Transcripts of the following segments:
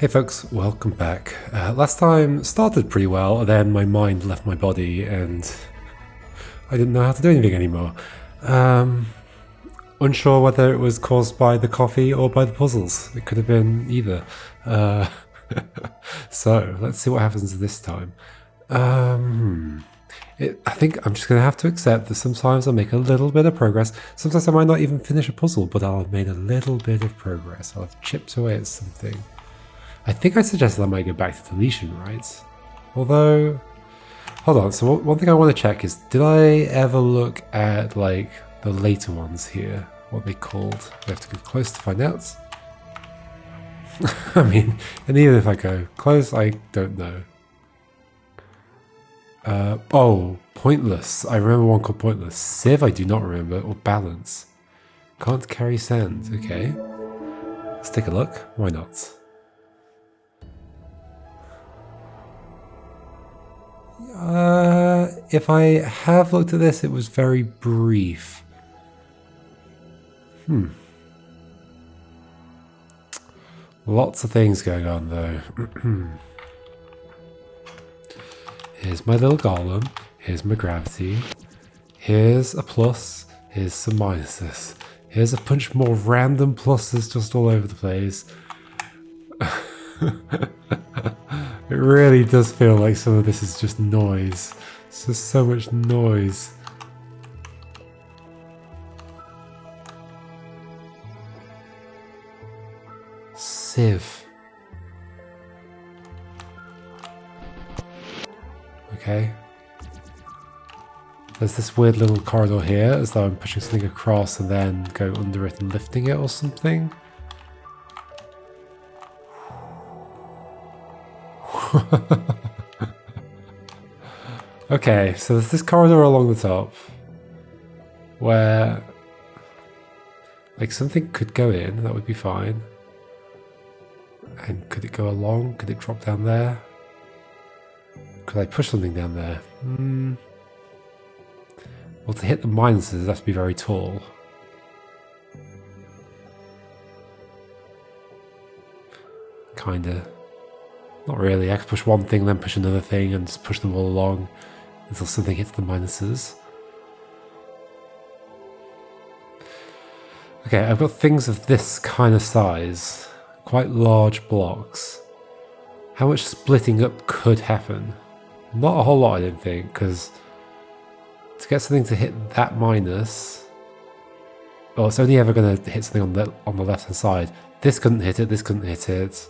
Hey folks, welcome back. Last time started pretty well, and then my mind left my body and I didn't know how to do anything anymore. Unsure whether it was caused by the coffee or by the puzzles. It could have been either. Uh, so, let's see what happens this time. I think I'm just going to have to accept that sometimes I'll make a little bit of progress. Sometimes I might not even finish a puzzle, but I'll have made a little bit of progress. I'll have chipped away at something. I think I suggested I might go back to deletion, right? Although, hold on, so one thing I want to check is, did I ever look at, like, the later ones here? What they called? I have to go close to find out. I mean, and even if I go close, I don't know. Oh, pointless. I remember one called pointless. Sieve I do not remember, or balance. Can't carry sand, okay. Let's take a look, why not? If I have looked at this, it was very brief. Lots of things going on though. Here's my little golem. Here's my gravity. Here's a plus. Here's some minuses. Here's a bunch more random pluses just all over the place. It really does feel like some of this is just noise. It's just so much noise. Sieve. Okay. There's this weird little corridor here, as though I'm pushing something across and then go under it and lifting it or something. Okay, so there's this corridor along the top where like something could go in, that would be fine. And could it go along? Could it drop down there? Could I push something down there? Well, to hit the minuses, it has to be very tall. Kinda. Not really. I could push one thing, then push another thing, and just push them all along until something hits the minuses. Okay, I've got things of this kind of size. Quite large blocks. How much splitting up could happen? Not a whole lot, I don't think, because to get something to hit that minus, well, it's only ever going to hit something on the left hand side. This couldn't hit it, this couldn't hit it.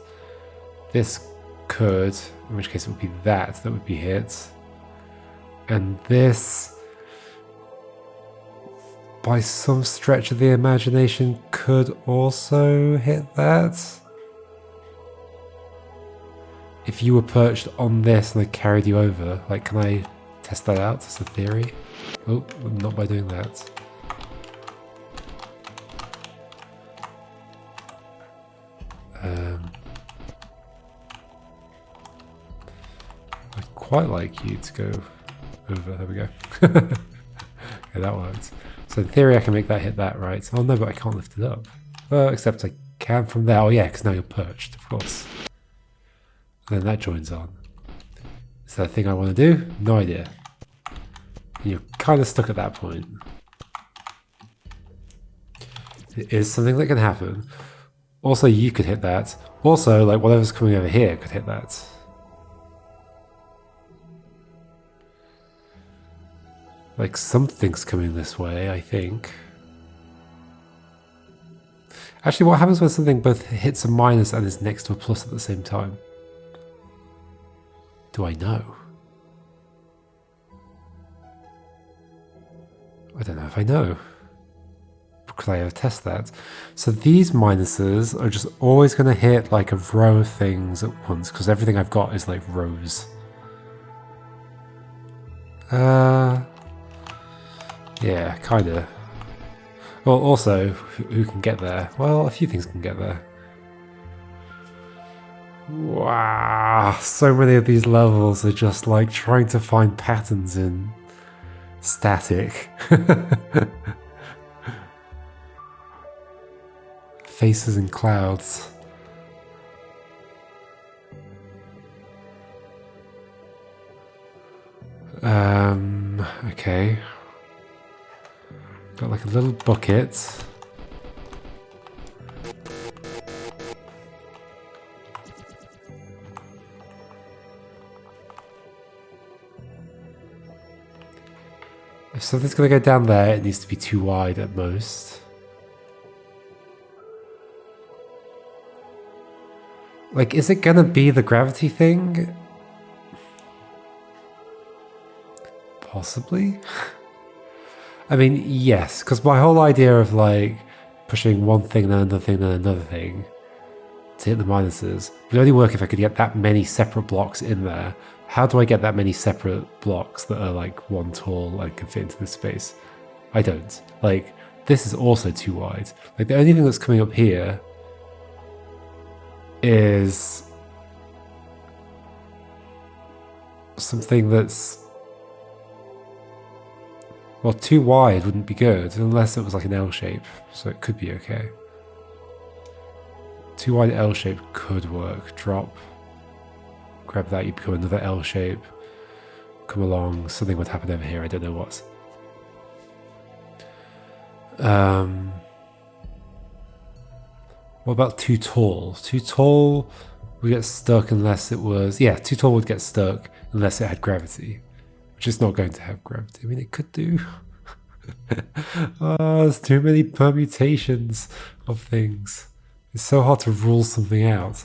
This could, in which case it would be that would be hit. And this, by some stretch of the imagination, could also hit that. If you were perched on this and I carried you over, like, can I test that out as a theory? Oh, not by doing that. I'd quite like you to go over. There we go. Okay, that worked. So in theory, I can make that hit that, right? Oh no, but I can't lift it up. Well, except I can from there. Oh yeah, because now you're perched, of course. And then that joins on. Is that a thing I want to do? No idea. And you're kind of stuck at that point. It is something that can happen. Also, you could hit that. Also, like, whatever's coming over here could hit that. Like, something's coming this way, I think. Actually, what happens when something both hits a minus and is next to a plus at the same time? Do I know? I don't know if I know. Could I ever test that? So these minuses are just always going to hit like a row of things at once, because everything I've got is like rows. Yeah, kinda. Well, also, who can get there? Well, a few things can get there. Wow, so many of these levels are just like trying to find patterns in static. Faces and clouds. Okay. Got like a little bucket. If something's gonna go down there, it needs to be too wide at most. Like, is it gonna be the gravity thing? Possibly. I mean, yes, because my whole idea of like pushing one thing, then another thing, then another thing to hit the minuses would only work if I could get that many separate blocks in there. How do I get that many separate blocks that are like one tall and can fit into this space? I don't. Like, this is also too wide. Like, the only thing that's coming up here is something that's, well, too wide wouldn't be good unless it was like an L shape, so it could be okay. Too wide L shape could work. Drop, grab that, you become another L shape, come along, something would happen over here, I don't know what. What about too tall? Too tall would get stuck unless it was, yeah, too tall would get stuck unless it had gravity, which is not going to have gravity. I mean, it could do. Oh, there's too many permutations of things. It's so hard to rule something out.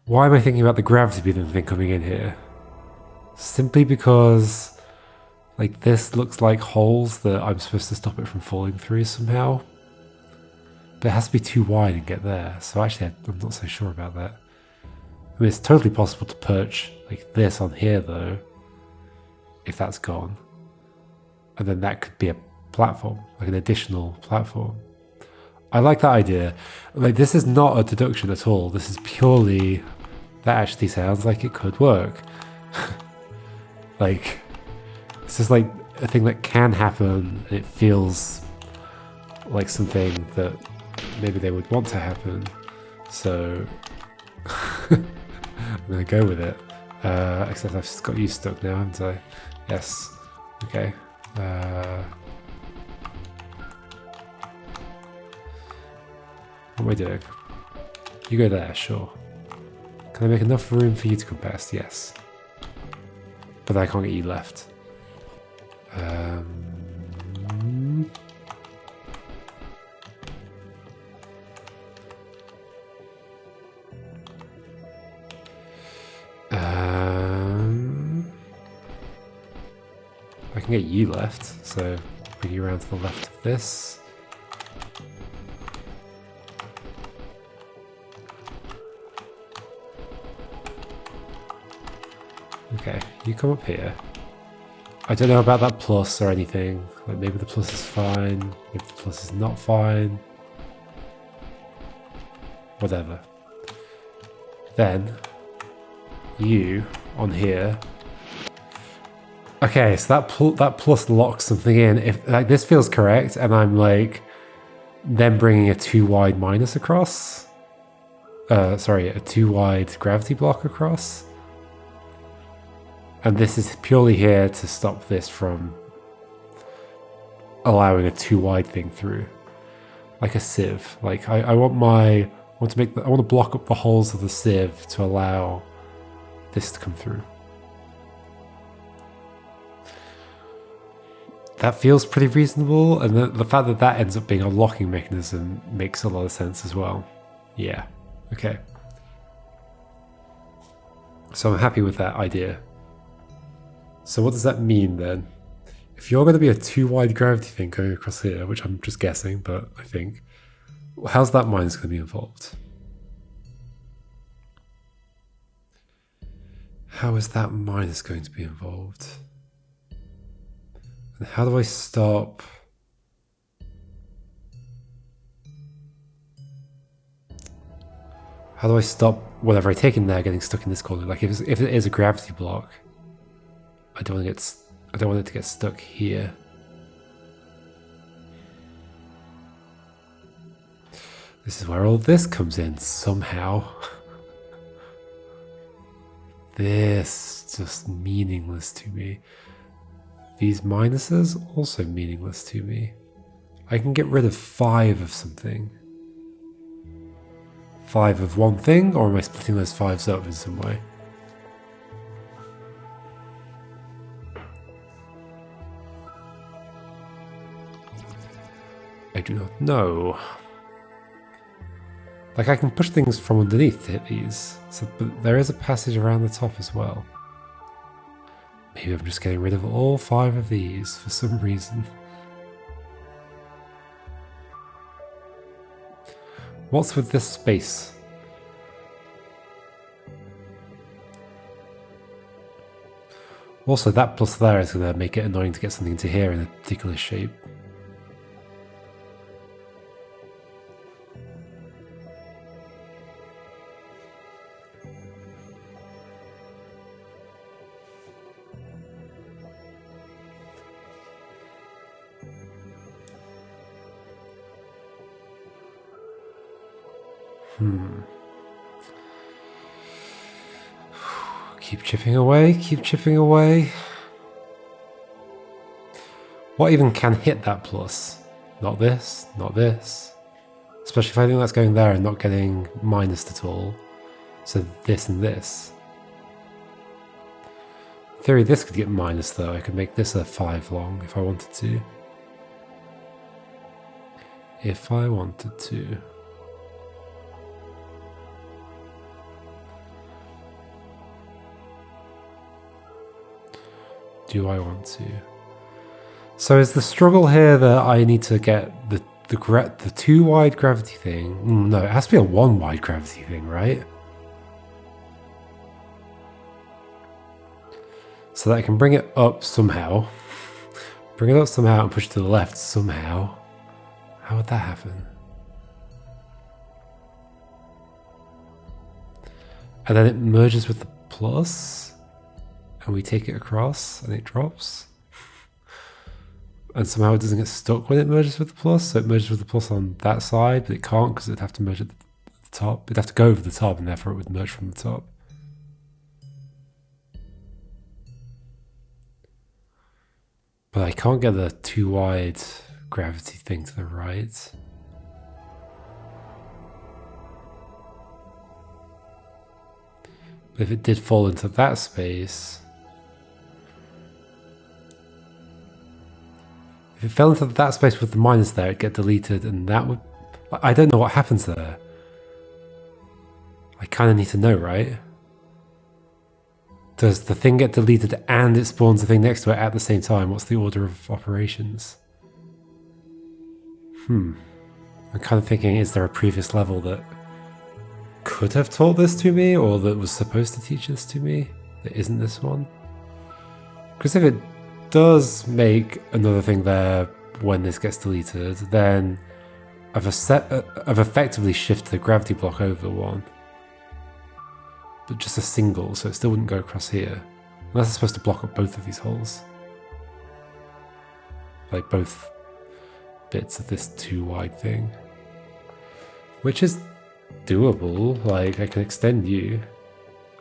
Why am I thinking about the gravity beam thing coming in here? Simply because, like, this looks like holes that I'm supposed to stop it from falling through somehow. But it has to be too wide and get there, so actually I'm not so sure about that. I mean, it's totally possible to perch like this on here though, if that's gone. And then that could be a platform, like an additional platform. I like that idea. Like, this is not a deduction at all. This is purely, that actually sounds like it could work. Like, this is like a thing that can happen, and it feels like something that maybe they would want to happen. So I'm gonna go with it. Except I've just got you stuck now, haven't I? Yes. Okay. What am I doing? You go there, sure. Can I make enough room for you to come past? Yes. But I can't get you left. I can get you left, so bring you around to the left of this. Okay, you come up here. I don't know about that plus or anything. Like, maybe the plus is fine, maybe the plus is not fine. Whatever. Then, you, on here. Okay, so that plus locks something in. If like this feels correct, and I'm like, then bringing a too wide minus across. Sorry, a too wide gravity block across. And this is purely here to stop this from allowing a too wide thing through, like a sieve. Like I want to block up the holes of the sieve to allow this to come through. That feels pretty reasonable, and the fact that that ends up being a locking mechanism makes a lot of sense as well. Yeah, okay. So I'm happy with that idea. So what does that mean then? If you're going to be a too wide gravity thing going across here, which I'm just guessing, but I think, how's that minus going to be involved? How is that minus going to be involved? And how do I stop? How do I stop whatever I take in there getting stuck in this corner? Like if it is a gravity block, I don't want it to get stuck here. This is where all this comes in somehow. This is just meaningless to me. These minuses also meaningless to me. I can get rid of 5 of something. 5 of one thing, or am I splitting those 5s up in some way? I do not know. Like, I can push things from underneath to hit these, but there is a passage around the top as well. Maybe I'm just getting rid of all 5 of these for some reason. What's with this space? Also, that plus there is going to make it annoying to get something into here in a particular shape. Keep chipping away, keep chipping away. What even can hit that plus? Not this, not this. Especially if I think that's going there and not getting minused at all. So this and this. In theory, this could get minus though. I could make this a 5 long if I wanted to. If I wanted to. Do I want to? So is the struggle here that I need to get the 2 wide gravity thing? No, it has to be a 1 wide gravity thing, right? So that I can bring it up somehow. Bring it up somehow and push it to the left somehow. How would that happen? And then it merges with the plus. And we take it across and it drops. And somehow it doesn't get stuck when it merges with the plus. So it merges with the plus on that side, but it can't because it'd have to merge at the top. It'd have to go over the top and therefore it would merge from the top. But I can't get the 2 wide gravity thing to the right. But if it did fall into that space... If it fell into that space with the minus there, it'd get deleted and that would... I don't know what happens there. I kind of need to know, right? Does the thing get deleted and it spawns the thing next to it at the same time? What's the order of operations? I'm kind of thinking, is there a previous level that could have taught this to me or that was supposed to teach this to me that isn't this one? Because if it does make another thing there when this gets deleted, then I've effectively shifted the gravity block over 1. But just a single, so it still wouldn't go across here. Unless it's supposed to block up both of these holes. Like both bits of this 2 wide thing. Which is doable, like I can extend you.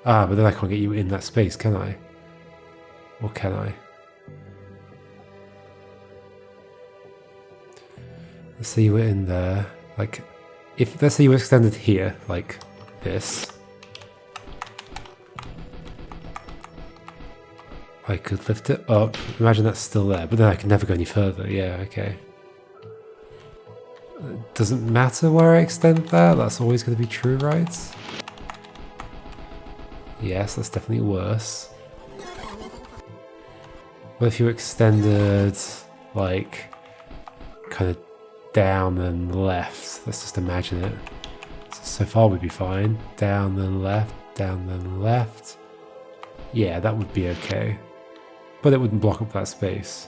Ah, but then I can't get you in that space, can I? Or can I? Let's say you were in there, like, if, let's say you were extended here, like this. I could lift it up, imagine that's still there, but then I can never go any further, yeah, okay. It doesn't matter where I extend that, that's always going to be true, right? Yes, that's definitely worse. What if you extended, like, kind of down and left? Let's just imagine it. So far we'd be fine. Down then left, down then left. Yeah, that would be okay. But it wouldn't block up that space.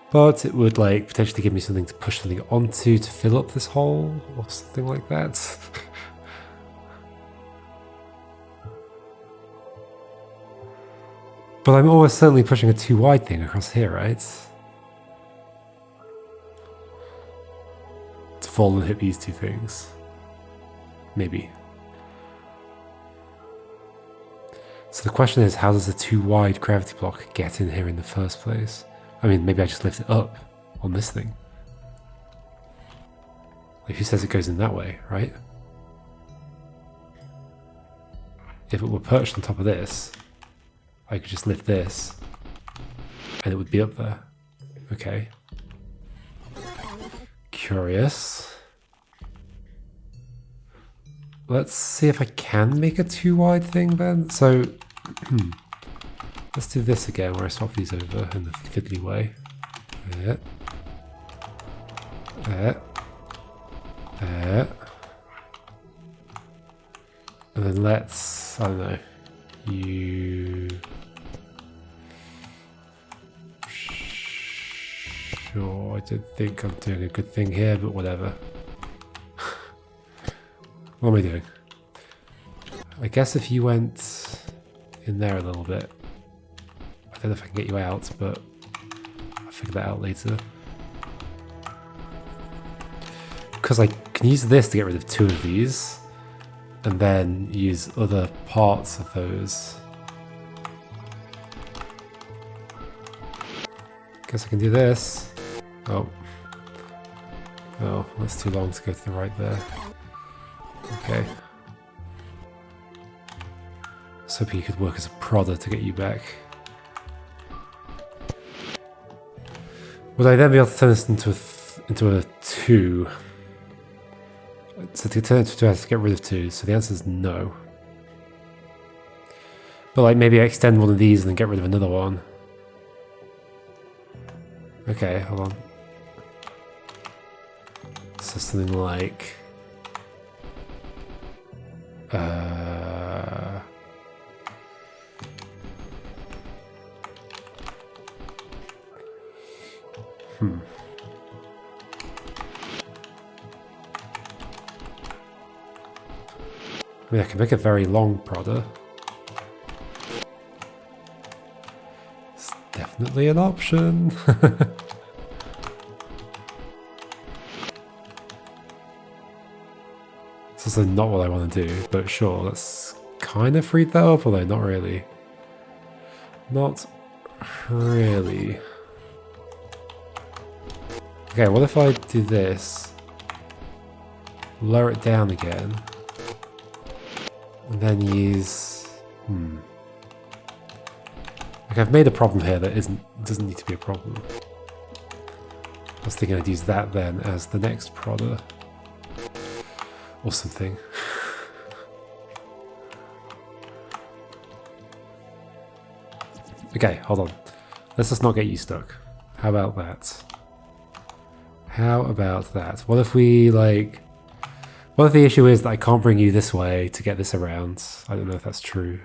But it would like potentially give me something to push something onto to fill up this hole or something like that. But I'm almost certainly pushing a 2 wide thing across here, right? To fall and hit these 2 things. Maybe. So the question is, how does a too wide gravity block get in here in the first place? I mean, maybe I just lift it up on this thing. Like, who says it goes in that way, right? If it were perched on top of this, I could just lift this and it would be up there. Okay. Curious. Let's see if I can make a too wide thing then. So, let's do this again where I swap these over in the fiddly way. There. There. There. And then let's, I don't know, Sure, I don't think I'm doing a good thing here, but whatever. What am I doing? I guess if you went in there a little bit, I don't know if I can get you out, but I'll figure that out later. Because I can use this to get rid of 2 of these, and then use other parts of those. Guess I can do this. Oh. Oh, that's too long to go to the right there. Okay. I was hoping you could work as a prodder to get you back. Would I then be able to turn this into a 2? So to turn it into 2, I have to get rid of 2, so the answer is no. But like maybe I extend one of these and then get rid of another one. Okay, hold on. So something like... I mean, I can make a very long prodder. It's definitely an option. It's also not what I want to do, but sure, let's kind of freed that up, although not really. Not really. Okay, what if I do this? Lower it down again. And then use... Like I've made a problem here that doesn't need to be a problem. I was thinking I'd use that then as the next prodder. Or something. Okay, hold on. Let's just not get you stuck. How about that? How about that? What if we like... What if the issue is that I can't bring you this way to get this around? I don't know if that's true.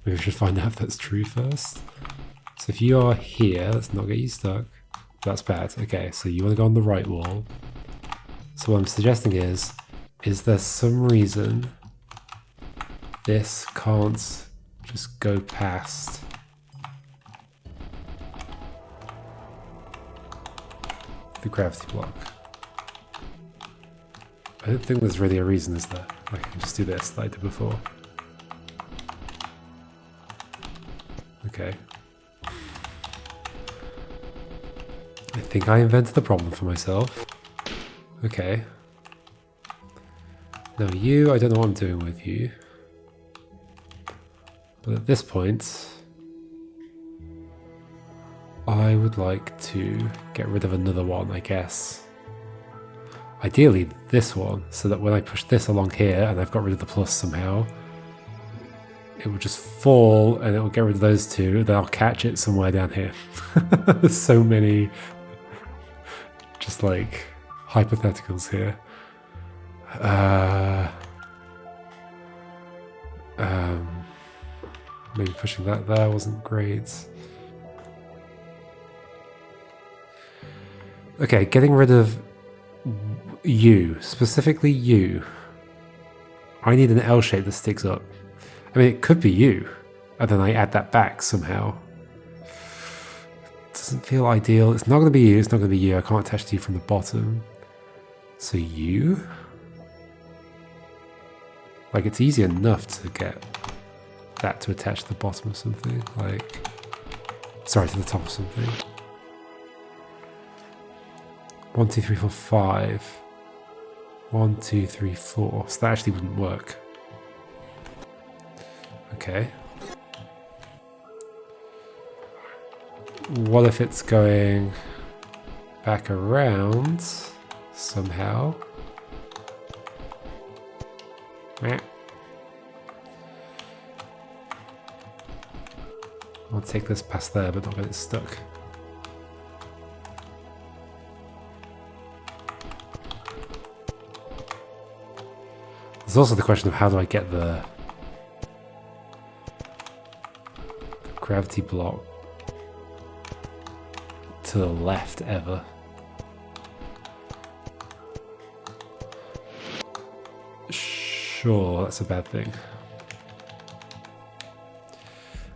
Maybe we should find out if that's true first. So if you are here, let's not get you stuck. That's bad. Okay, so you want to go on the right wall. So what I'm suggesting is there some reason this can't just go past the gravity block? I don't think there's really a reason, is there? Like I can just do this like I did before. Okay. I think I invented the problem for myself. Okay. Now you, I don't know what I'm doing with you. But at this point, I would like to get rid of another one, I guess. Ideally this one, so that when I push this along here and I've got rid of the plus somehow, it will just fall and it will get rid of those two, then I'll catch it somewhere down here. There's so many just like hypotheticals here. Maybe pushing that there wasn't great. Okay, getting rid of you, specifically you. I need an L shape that sticks up. I mean, it could be you, and then I add that back somehow. Doesn't feel ideal. It's not going to be you, it's not going to be you. I can't attach to you from the bottom. So you? Like, it's easy enough to get that to attach to the bottom of something. Like, sorry, to the top of something. 1, 2, 3, 4, 5. 1, 2, 3, 4. So that actually wouldn't work. Okay. What if it's going back around somehow? Meh. I'll take this past there, but not get it stuck. There's also the question of how do I get the gravity block to the left ever. Sure, that's a bad thing.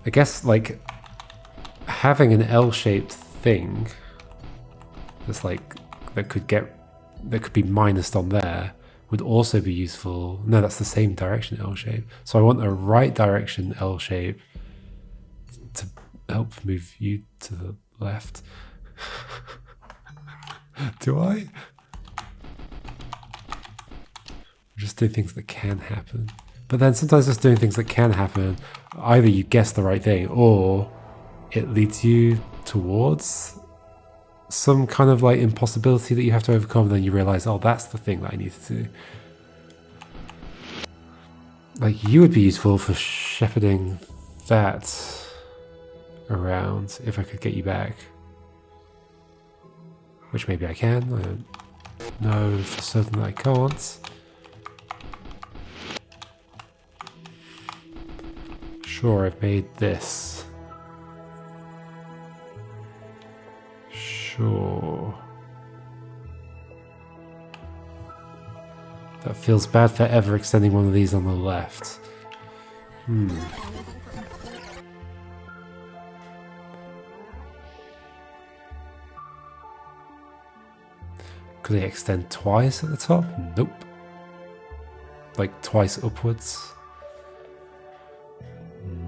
I guess, like, having an L-shaped thing that's like, that could be minused on there would also be useful. No, that's the same direction L shape. So I want a right direction L shape to help move you to the left. Do I? Just do things that can happen. But then sometimes just doing things that can happen, either you guess the right thing or it leads you towards some kind of like impossibility that you have to overcome, and then you realize, oh, that's the thing that I need to do. Like, you would be useful for shepherding that around if I could get you back. Which maybe I can. I don't know for certain that I can't. Sure, I've made this. Sure. That feels bad for ever extending one of these on the left. Could they extend twice at the top? Nope. Like twice upwards?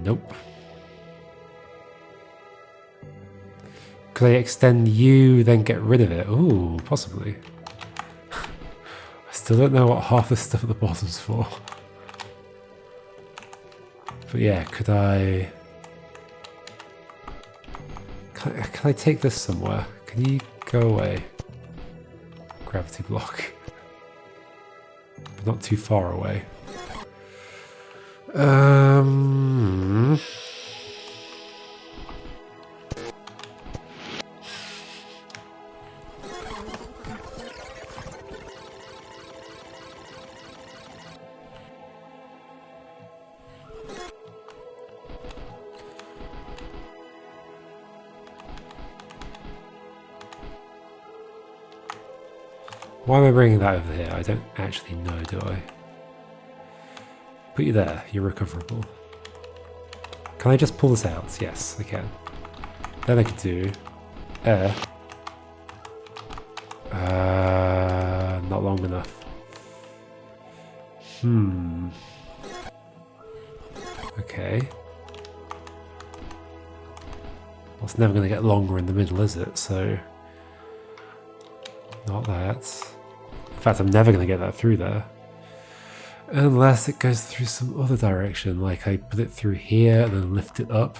Nope. Could I extend you, then get rid of it? Ooh, possibly. I still don't know what half this stuff at the bottom's for. But yeah, could I... Can I take this somewhere? Can you go away? Gravity block. But not too far away. Why am I bringing that over here? I don't actually know, do I? Put you there. You're recoverable. Can I just pull this out? Yes, I can. Then I could do air. Not long enough. Okay. Well, it's never going to get longer in the middle, is it? So... Not that. In fact, I'm never going to get that through there. Unless it goes through some other direction, like I put it through here and then lift it up.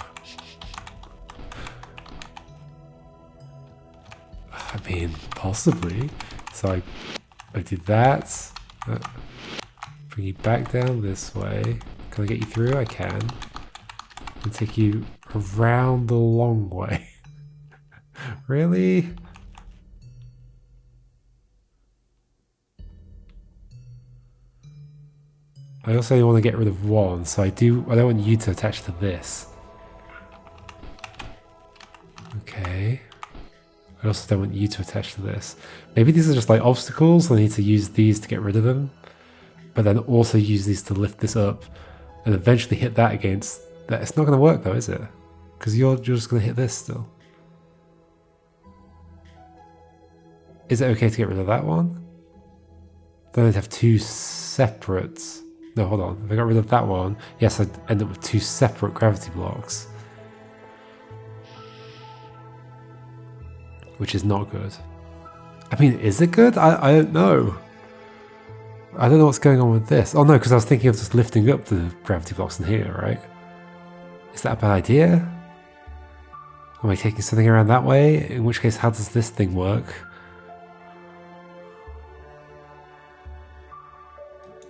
I mean, possibly. So I did that. Bring you back down this way. Can I get you through? I can. And take you around the long way. Really? I also want to get rid of one, so I don't want you to attach to this. Okay. I also don't want you to attach to this. Maybe these are just like obstacles, I need to use these to get rid of them. But then also use these to lift this up and eventually hit that against that. It's not going to work though, is it? Because you're just going to hit this still. Is it okay to get rid of that one? Then I'd have two separate No, hold on. If I got rid of that one, yes, I'd end up with 2 separate gravity blocks. Which is not good. I mean, is it good? I don't know. I don't know what's going on with this. Oh no, because I was thinking of just lifting up the gravity blocks in here, right? Is that a bad idea? Am I taking something around that way? In which case, how does this thing work?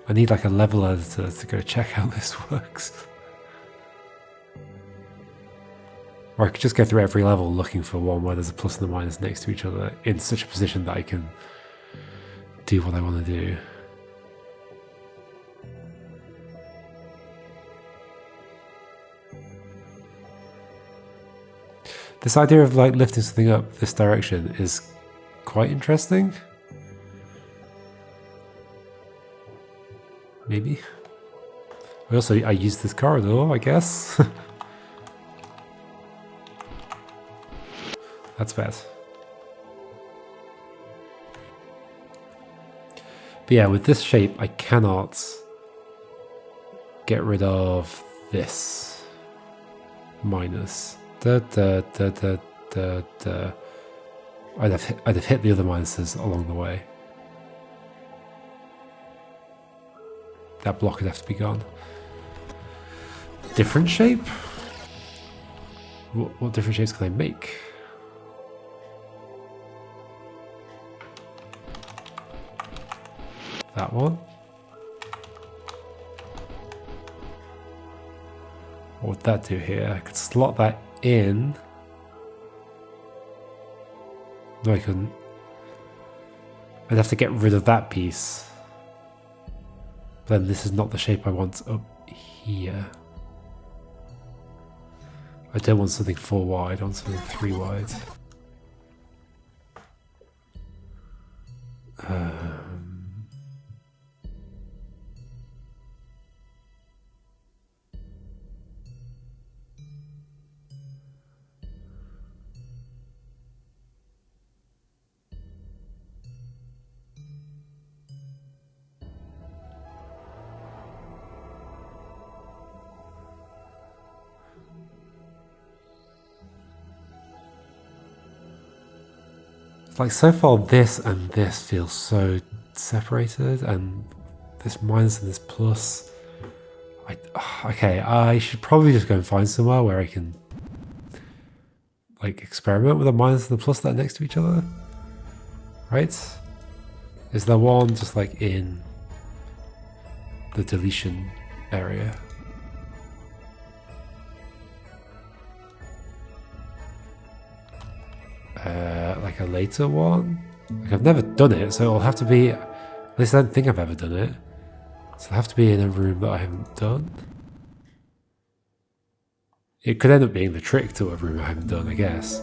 I need like a level editor to go check how this works. Or I could just go through every level looking for one where there's a plus and a minus next to each other in such a position that I can do what I want to do. This idea of like lifting something up this direction is quite interesting. Maybe. I use this corridor, I guess. That's bad. But yeah, with this shape, I cannot get rid of this minus. I'd have hit the other minuses along the way. That block would have to be gone. Different shape? What different shapes can I make? That one. What would that do here? I could slot that in. No, I couldn't. I'd have to get rid of that piece. But then this is not the shape I want up here. I don't want something 4 wide, I want something 3 wide. Like so far this and this feels so separated, and this minus and this plus. Okay, I should probably just go and find somewhere where I can like experiment with the minus and the plus that are next to each other. Right? Is there one just like in the deletion area? Like a later one? Like I've never done it, so it'll have to be, at least I don't think I've ever done it. So it'll have to be in a room that I haven't done. It could end up being the trick to a room I haven't done, I guess.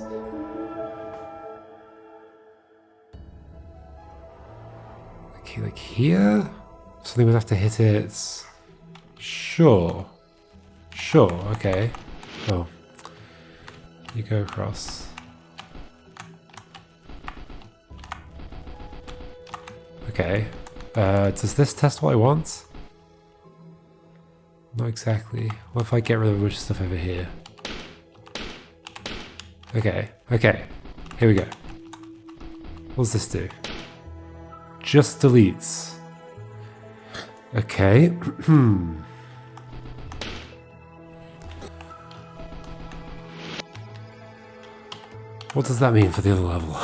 Okay, like here? Something would have to hit it. Sure. Sure, okay. Oh. You go across. Okay. Does this test what I want? Not exactly. What if I get rid of a bunch of stuff over here? Okay. Okay. Here we go. What does this do? Just deletes. Okay. What does that mean for the other level?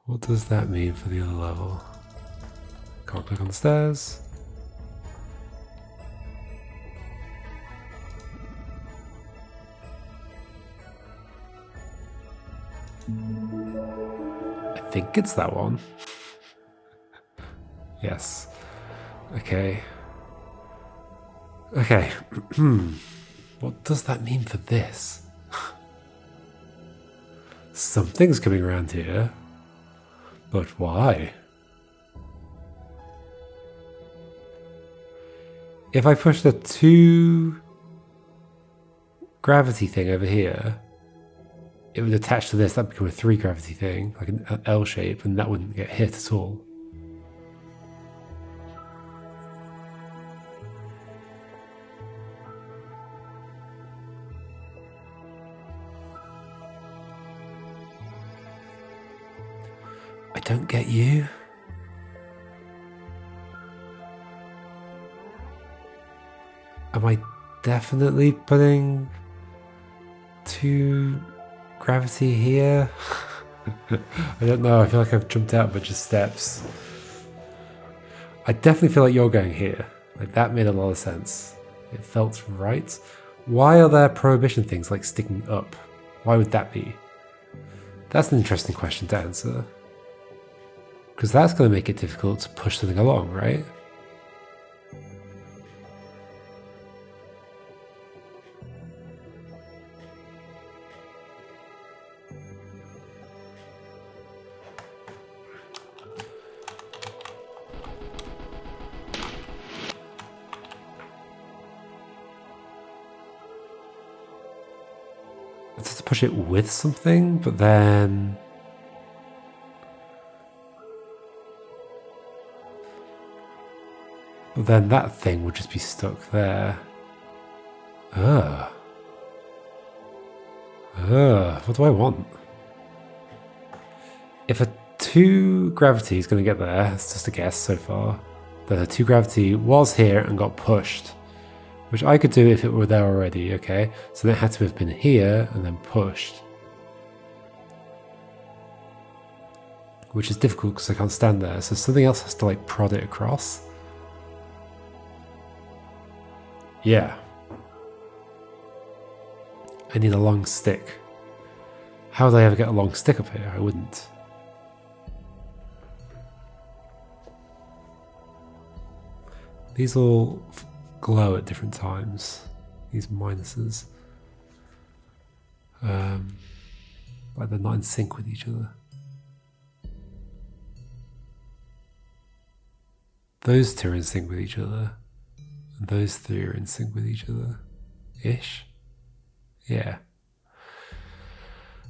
What does that mean for the other level? Can't click on the stairs. I think it's that one. Yes. Okay. Okay. What does that mean for this? Something's coming around here. But why? If I push the 2 gravity thing over here, it would attach to this, that'd become a 3 gravity thing, like an L shape, and that wouldn't get hit at all. don't get you. Am I definitely putting 2 gravity here? I don't know, I feel like I've jumped out a bunch of steps. I definitely feel like you're going here. Like, that made a lot of sense. It felt right. Why are there prohibition things like sticking up? Why would that be? That's an interesting question to answer. Because that's going to make it difficult to push something along, right? It's to push it with something, but then... But then that thing would just be stuck there. What do I want? If a 2 gravity is going to get there, it's just a guess so far, then a 2 gravity was here and got pushed. Which I could do if it were there already, okay? So then it had to have been here and then pushed. Which is difficult because I can't stand there, so something else has to like prod it across. Yeah. I need a long stick. How would I ever get a long stick up here? I wouldn't. These all glow at different times. These minuses. Like they're not in sync with each other. Those 2 are in sync with each other. And those 3 are in sync with each other. Ish. Yeah.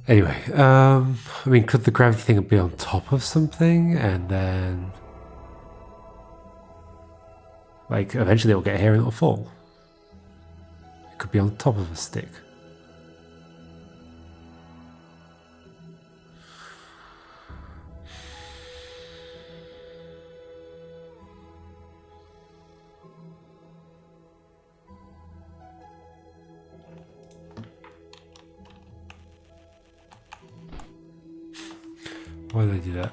Anyway, I mean, could the gravity thing be on top of something and then... Like, eventually it'll get here and it'll fall. It could be on top of a stick. Why did I do that?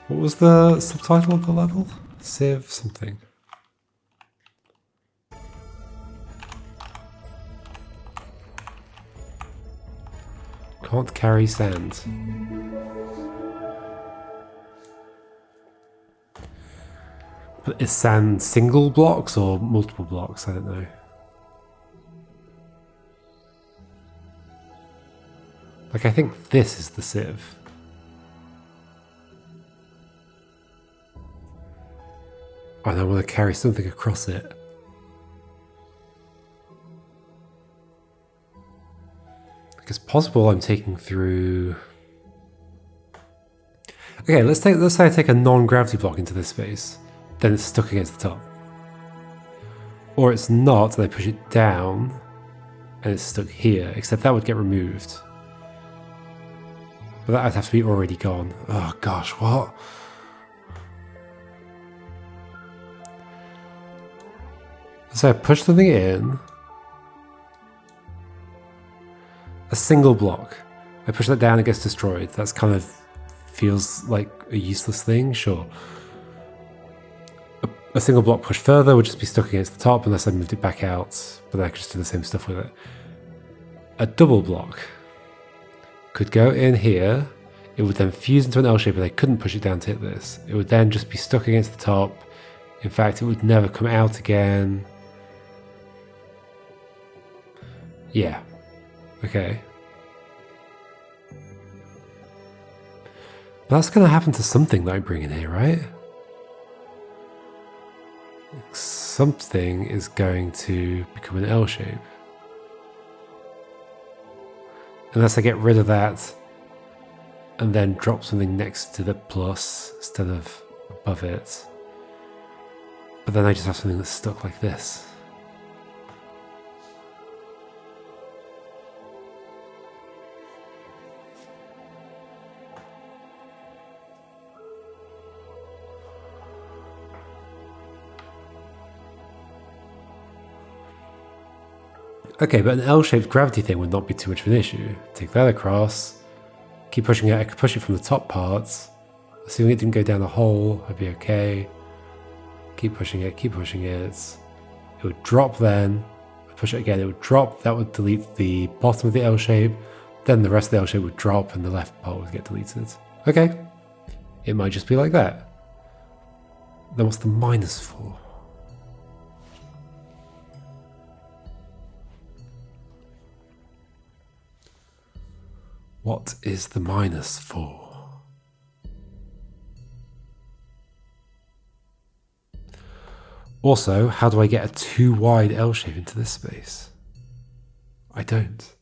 What was the subtitle of the level? Sieve something. Can't carry sand. But is sand single blocks or multiple blocks? I don't know. Like, I think this is the sieve. And I want to carry something across it. Like, it's possible I'm taking through... Okay, let's say I take a non-gravity block into this space. Then it's stuck against the top. Or it's not, and I push it down, and it's stuck here, except that would get removed. But that would have to be already gone. Oh gosh, what? So I push the thing in. A single block. I push that down, it gets destroyed. That's kind of feels like a useless thing, sure. A single block pushed further would just be stuck against the top unless I moved it back out, but then I could just do the same stuff with it. A double block could go in here, it would then fuse into an L shape and I couldn't push it down to hit this. It would then just be stuck against the top. In fact, it would never come out again. Yeah. Okay. That's going to happen to something that I bring in here, right? Something is going to become an L shape. Unless I get rid of that and then drop something next to the plus instead of above it. But then I just have something that's stuck like this. Okay, but an L-shaped gravity thing would not be too much of an issue. Take that across, keep pushing it. I could push it from the top parts. Assuming it didn't go down a hole, I'd be okay. Keep pushing it, keep pushing it. It would drop then. I'd push it again, it would drop. That would delete the bottom of the L shape. Then the rest of the L shape would drop and the left part would get deleted. Okay, it might just be like that. Then what's the minus for? What is the minus for? Also, how do I get a too wide L shape into this space? I don't.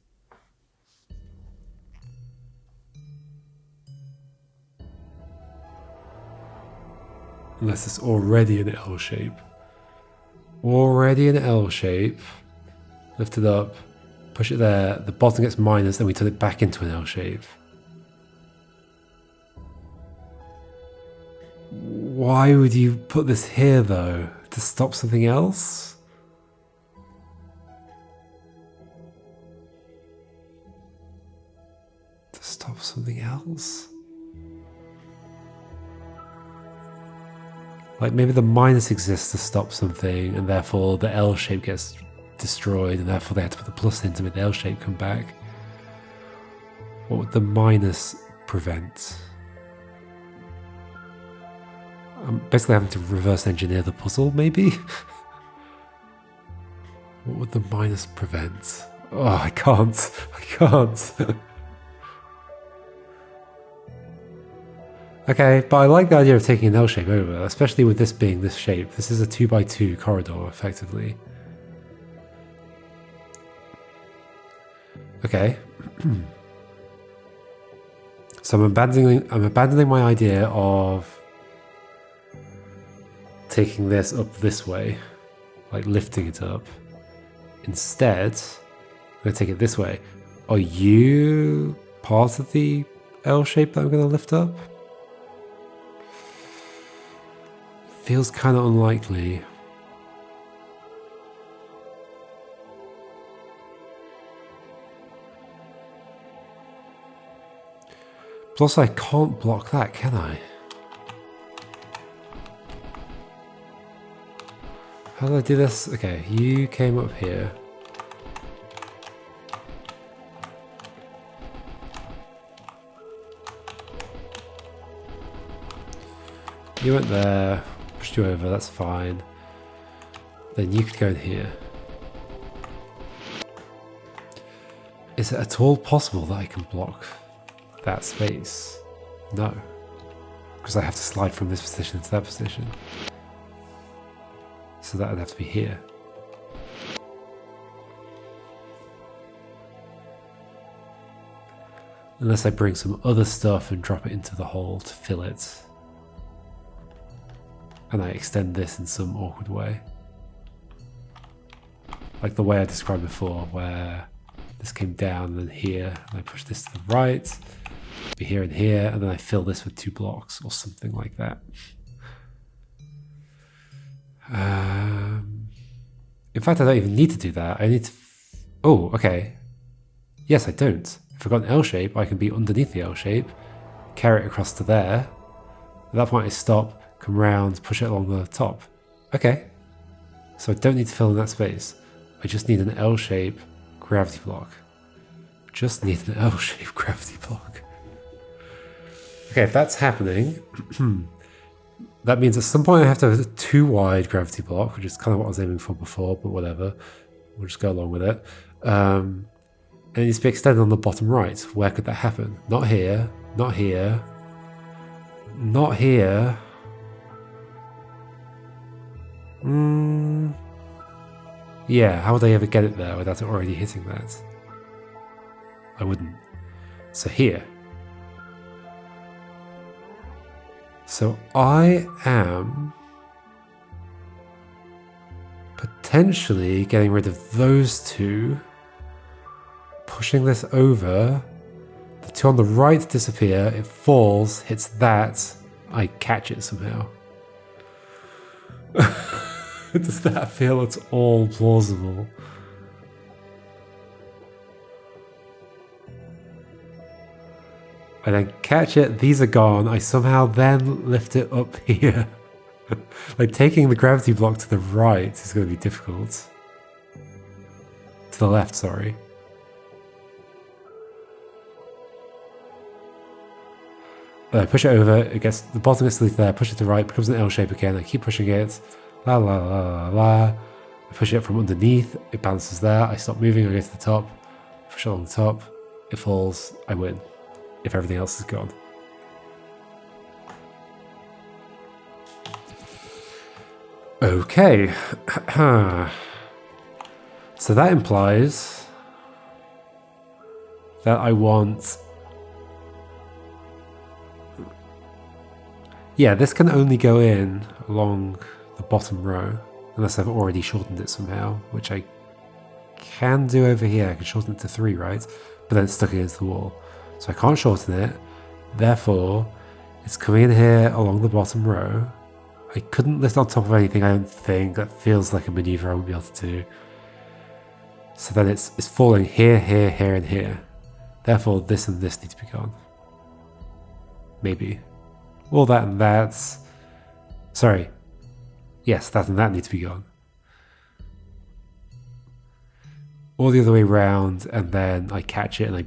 Unless it's already an L shape. Already an L shape. Lift it up. Push it there, the bottom gets minus, then we turn it back into an L shape. Why would you put this here though? To stop something else? To stop something else? Like maybe the minus exists to stop something and therefore the L shape gets destroyed and therefore they had to put the plus in to make the L shape come back. What would the minus prevent? I'm basically having to reverse engineer the puzzle, maybe? What would the minus prevent? Oh, I can't. I can't. Okay, but I like the idea of taking an L shape over, especially with this being this shape. This is a 2x2 corridor, effectively. Okay, so I'm abandoning my idea of taking this up this way, like lifting it up. Instead, I'm going to take it this way. Are you part of the L shape that I'm going to lift up? Feels kind of unlikely. Plus I can't block that, can I? How did I do this? Okay, you came up here. You went there, pushed you over, that's fine. Then you could go in here. Is it at all possible that I can block that space? No, because I have to slide from this position to that position. So that would have to be here. Unless I bring some other stuff and drop it into the hole to fill it. And I extend this in some awkward way. Like the way I described before, where this came down and then here, and I push this to the right, be here and here, and then I fill this with 2 blocks or something like that. In fact, I don't even need to do that. I need to... Oh, okay. Yes, I don't. If I've got an L shape, I can be underneath the L shape, carry it across to there. At that point, I stop, come round, push it along the top. Okay. So I don't need to fill in that space. I just need an L shape gravity block. Just need an L shape gravity block. Okay, if that's happening, that means at some point I have to have a 2 wide gravity block, which is kind of what I was aiming for before, but whatever. We'll just go along with it. And it needs to be extended on the bottom right. Where could that happen? Not here, not here, not here. Yeah, how would I ever get it there without it already hitting that? I wouldn't. So here. So I am potentially getting rid of those two, pushing this over. The two on the right disappear, it falls, hits that, I catch it somehow. Does that feel at all plausible? I then catch it, these are gone, I somehow then lift it up here. Like taking the gravity block to the right is going to be difficult. To the left, sorry. I push it over, it gets, the bottom gets there, push it to the right, becomes an L shape again, I keep pushing it, la la la la la. I push it from underneath, it bounces there, I stop moving, I go to the top, push it on the top, it falls, I win. If everything else is gone. Okay. So that implies that I want... Yeah, this can only go in along the bottom row, unless I've already shortened it somehow, which I can do over here. I can shorten it to 3, right? But then it's stuck against the wall. So I can't shorten it, therefore it's coming in here along the bottom row. I couldn't lift on top of anything, I don't think. That feels like a maneuver I won't be able to do. So then it's falling here, here, here, and here. Therefore this and this need to be gone. Maybe. All that and that. Sorry. Yes, that and that need to be gone. All the other way around, and then I catch it and I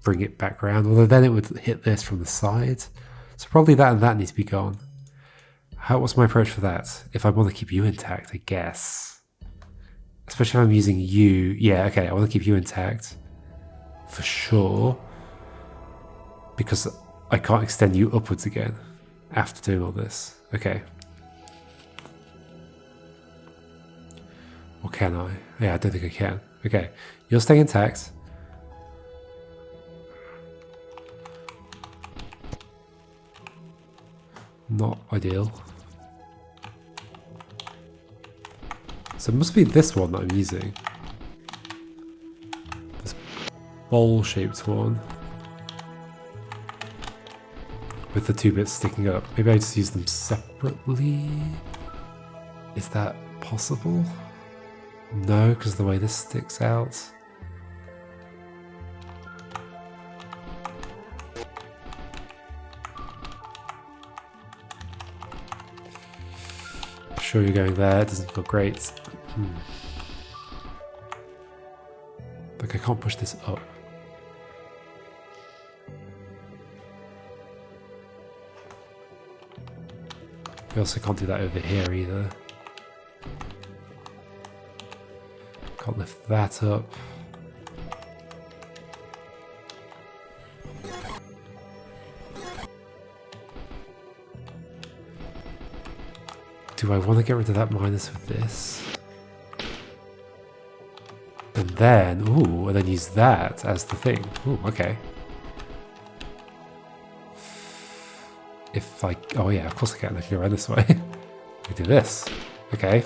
bring it back around, although then it would hit this from the side. So probably that and that needs to be gone. What's my approach for that? If I want to keep you intact, I guess. Especially if I'm using you. Yeah, okay, I want to keep you intact. For sure. Because I can't extend you upwards again after doing all this. Okay. Or can I? Yeah, I don't think I can. Okay, you'll stay intact. Not ideal. So it must be this one that I'm using. This bowl-shaped one. With the 2 bits sticking up. Maybe I just use them separately? Is that possible? No, because the way this sticks out. Sure you're going there, it doesn't feel great. Like I can't push this up. I also can't do that over here either. Can't lift that up. Do I want to get rid of that minus with this? And then, ooh, and then use that as the thing. Ooh, okay. If I, oh yeah, of course I can. I can go around this way. I do this. Okay.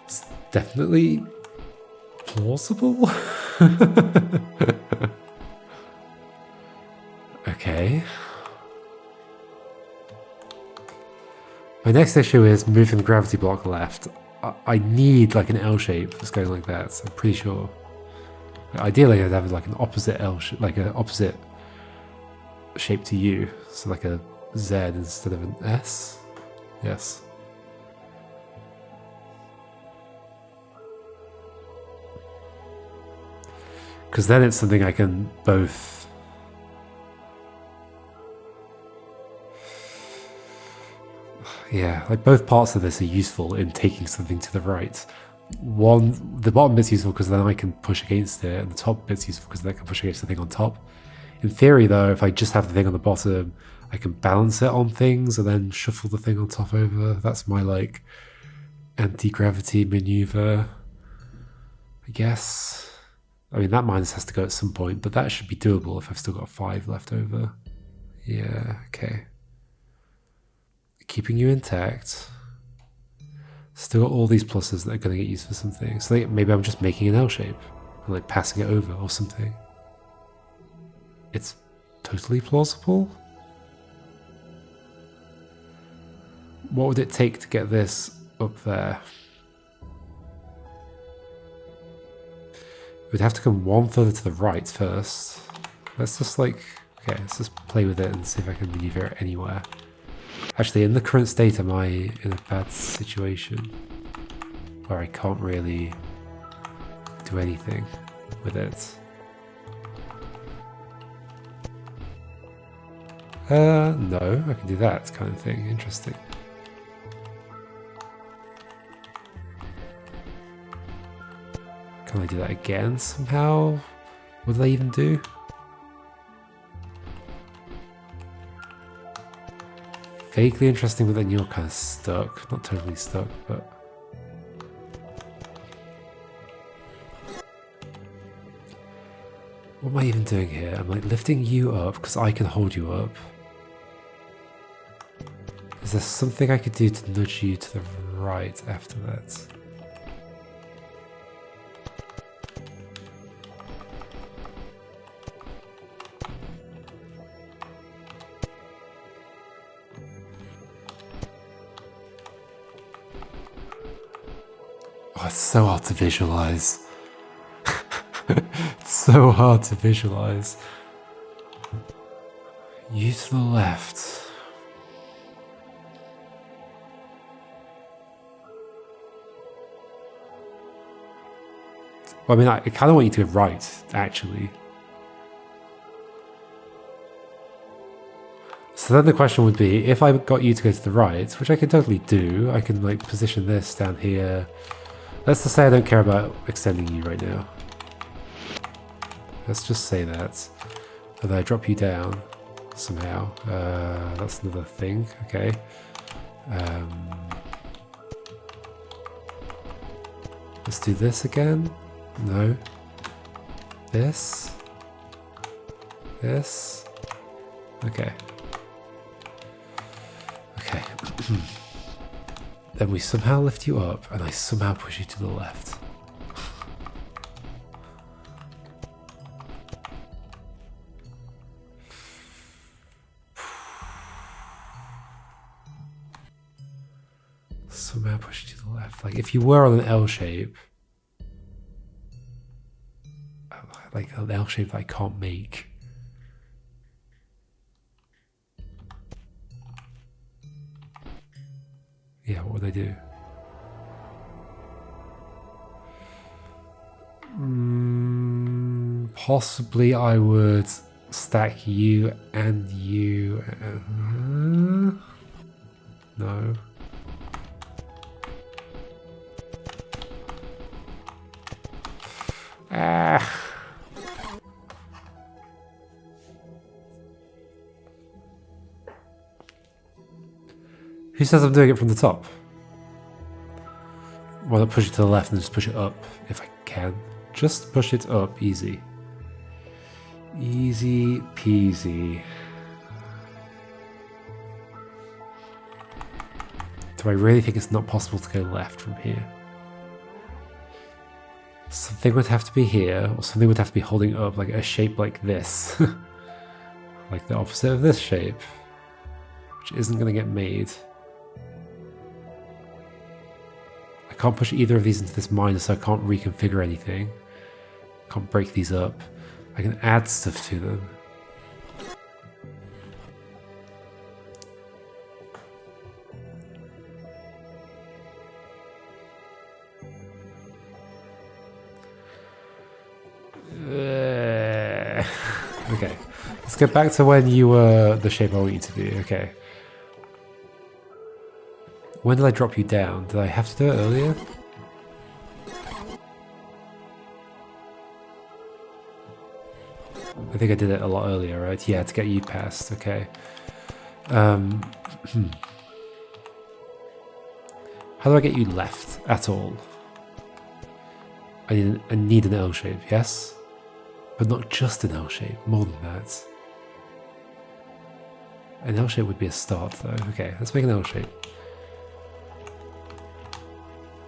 It's definitely plausible. Okay. My next issue is moving the gravity block left. I need like an L shape that's going like that, so I'm pretty sure. Ideally I'd have like an opposite L shape, like an opposite shape to you, so like a Z instead of an S. Yes. Because then it's something I can both... Yeah, like both parts of this are useful in taking something to the right. The bottom bit's useful because then I can push against it, and the top bit's useful because then I can push against the thing on top. In theory though, if I just have the thing on the bottom, I can balance it on things and then shuffle the thing on top over. That's my like anti-gravity maneuver, I guess. I mean, that minus has to go at some point, but that should be doable if I've still got 5 left over. Yeah, okay. keeping you intact. Still got all these pluses that are going to get used for something. So like, maybe I'm just making an L shape and like passing it over or something. It's totally plausible. What would it take to get this up there? It would have to come one further to the right first. Let's just like, okay, let's just play with it and see if I can maneuver it anywhere. Actually, in the current state, am I in a bad situation where I can't really do anything with it? No, I can do that kind of thing. Interesting. Can I do that again somehow? What did I even do? Vaguely interesting, but then you're kind of stuck. Not totally stuck, but... What am I even doing here? I'm like lifting you up because I can hold you up. Is there something I could do to nudge you to the right after that? Oh, it's so hard to visualize. It's so hard to visualize. You to the left. Well, I mean, I kind of want you to go right, actually. So then the question would be, if I got you to go to the right, which I can totally do, I can like position this down here. Let's just say I don't care about extending you right now. Let's just say that. And then I drop you down somehow. That's another thing, okay. Let's do this again. No. This. This. Okay. Okay. Then we somehow lift you up and I somehow push you to the left. Somehow push you to the left. Like if you were on an L shape, like an L shape that I can't make. Yeah, what would I do? Possibly I would stack you and you. No. Who says I'm doing it from the top? Why not push it to the left and just push it up if I can? Just push it up, easy. Easy peasy. Do I really think it's not possible to go left from here? Something would have to be here, or something would have to be holding up like a shape like this. Like the opposite of this shape, which isn't going to get made. I can't push either of these into this minor, so I can't reconfigure anything. Can't break these up. I can add stuff to them. Okay, let's get back to when you were the shape I want you to be. Okay. When did I drop you down? Did I have to do it earlier? I think I did it a lot earlier, right? Yeah, to get you past. Okay. How do I get you left at all? I need an L shape, yes? But not just an L shape, more than that. An L shape would be a start though. Okay, let's make an L shape.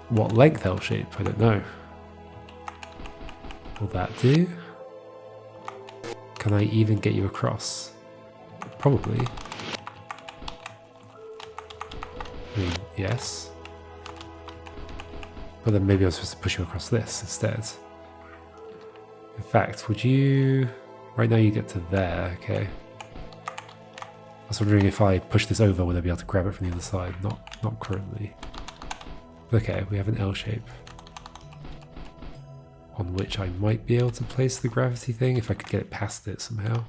What length L shape? I don't know. Will that do? Can I even get you across? Probably. I mean, yes. But then maybe I'm supposed to push you across this instead. In fact, would you... Right now you get to there, okay. I was wondering if I push this over, would I be able to grab it from the other side? Not currently. Okay, we have an L shape. On which I might be able to place the gravity thing if I could get it past it somehow.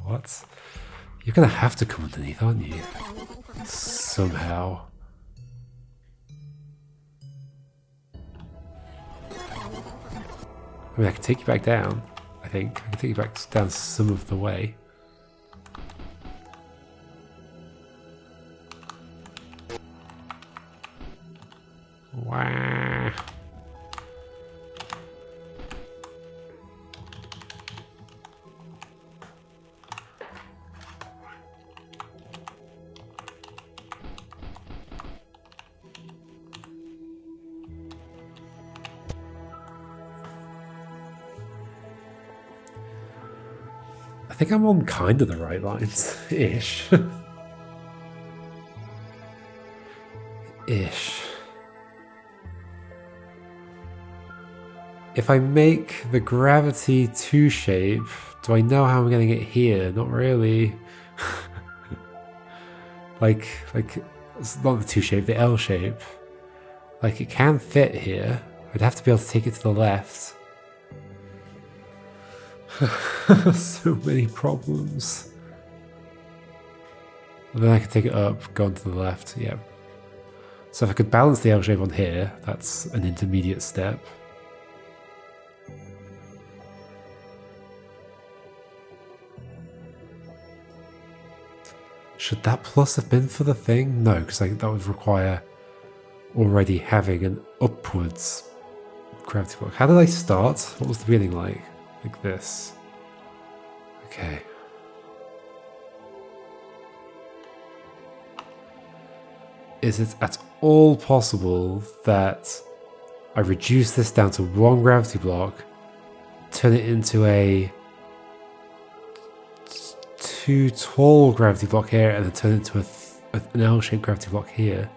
What? You're gonna have to come underneath, aren't you? Somehow. I mean, I can take you back down, I think. I can take you back down some of the way. Wow. I think I'm on kind of the right lines-ish. Ish. If I make the gravity 2 shape, do I know how I'm getting it here? Not really. like, it's not the 2 shape, the L shape. Like, it can fit here. I'd have to be able to take it to the left. So many problems. And then I can take it up, go on to the left, yeah. So if I could balance the L shape on here, that's an intermediate step. Should that plus have been for the thing? No, because that would require already having an upwards gravity block. How did I start? What was the beginning like? Like this. Okay. Is it at all possible that I reduce this down to 1 gravity block, turn it into a 2 tall gravity block here, and then turn it into an L-shaped gravity block here?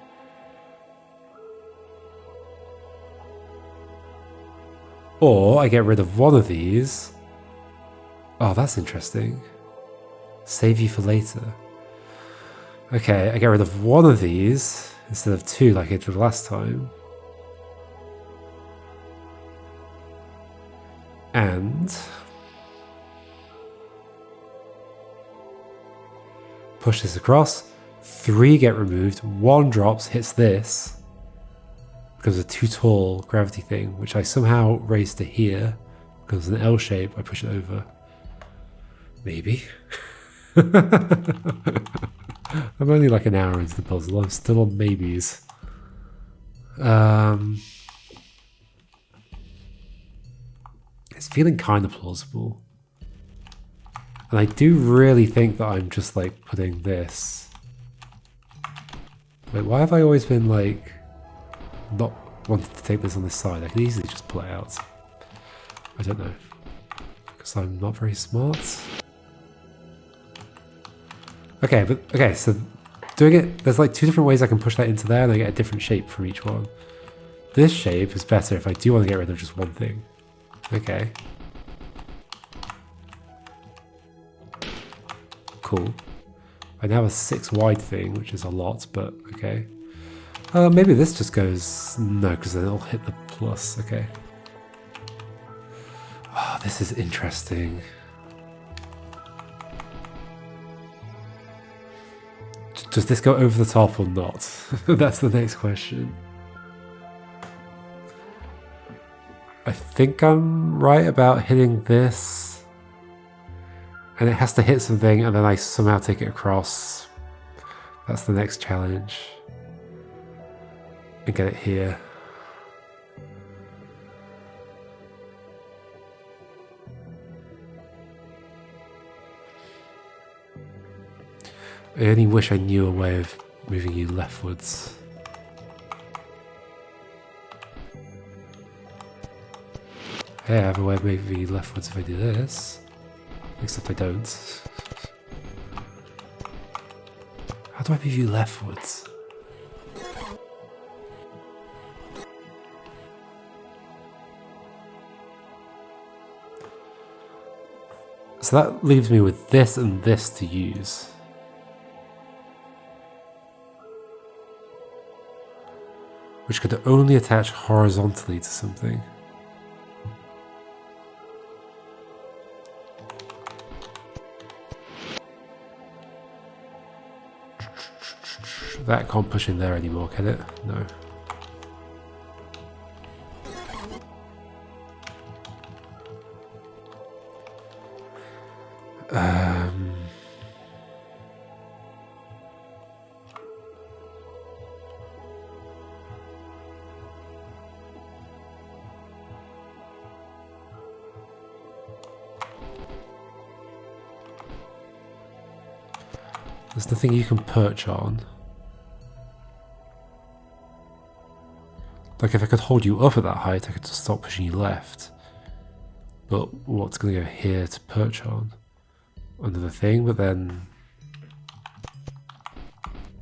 Or I get rid of one of these. Oh, that's interesting. Save you for later. Okay, I get rid of one of these instead of 2 like I did last time. And push this across. 3 get removed. 1 drops, hits this. Because of a 2 tall gravity thing, which I somehow raised to here. Because it's an L shape, I push it over. Maybe. I'm only like an hour into the puzzle. I'm still on maybes. It's feeling kind of plausible. And I do really think that I'm just like putting this... Wait, why have I always been like... not wanting to take this on this side? I can easily just pull it out. I don't know. Because I'm not very smart. Okay, so doing it, there's like 2 different ways I can push that into there and I get a different shape from each one. This shape is better if I do want to get rid of just one thing. Okay. Cool. I now have a 6 wide thing, which is a lot, but okay. Maybe this just goes... No, because then it'll hit the plus, okay. Oh, this is interesting. Does this go over the top or not? That's the next question. I think I'm right about hitting this. And it has to hit something and then I somehow take it across. That's the next challenge. And get it here. I only wish I knew a way of moving you leftwards. Hey, I have a way of moving you leftwards if I do this. Except I don't. How do I move you leftwards? So that leaves me with this and this to use. Which could only attach horizontally to something. That can't push in there anymore, can it? No. There's nothing you can perch on. Like if I could hold you up at that height, I could just stop pushing you left. But what's going to go here to perch on? Under the thing, but then...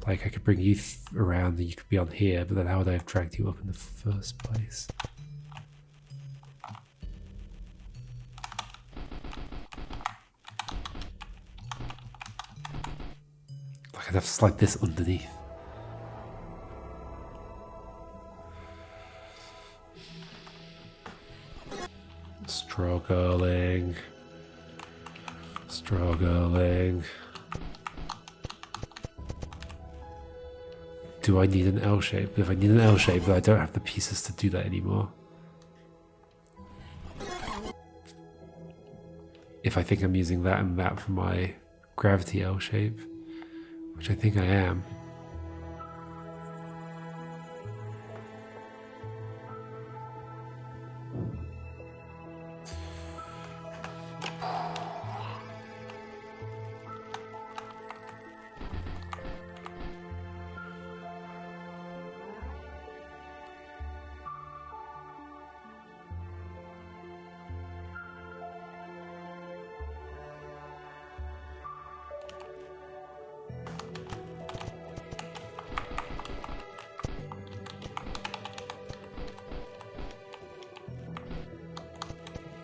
Like I could bring you around and you could be on here, but then how would I have dragged you up in the first place? Like I'd have to slide this underneath. Struggling. Do I need an L shape? If I need an L shape, then I don't have the pieces to do that anymore. If I think I'm using that and that for my gravity L shape, which I think I am.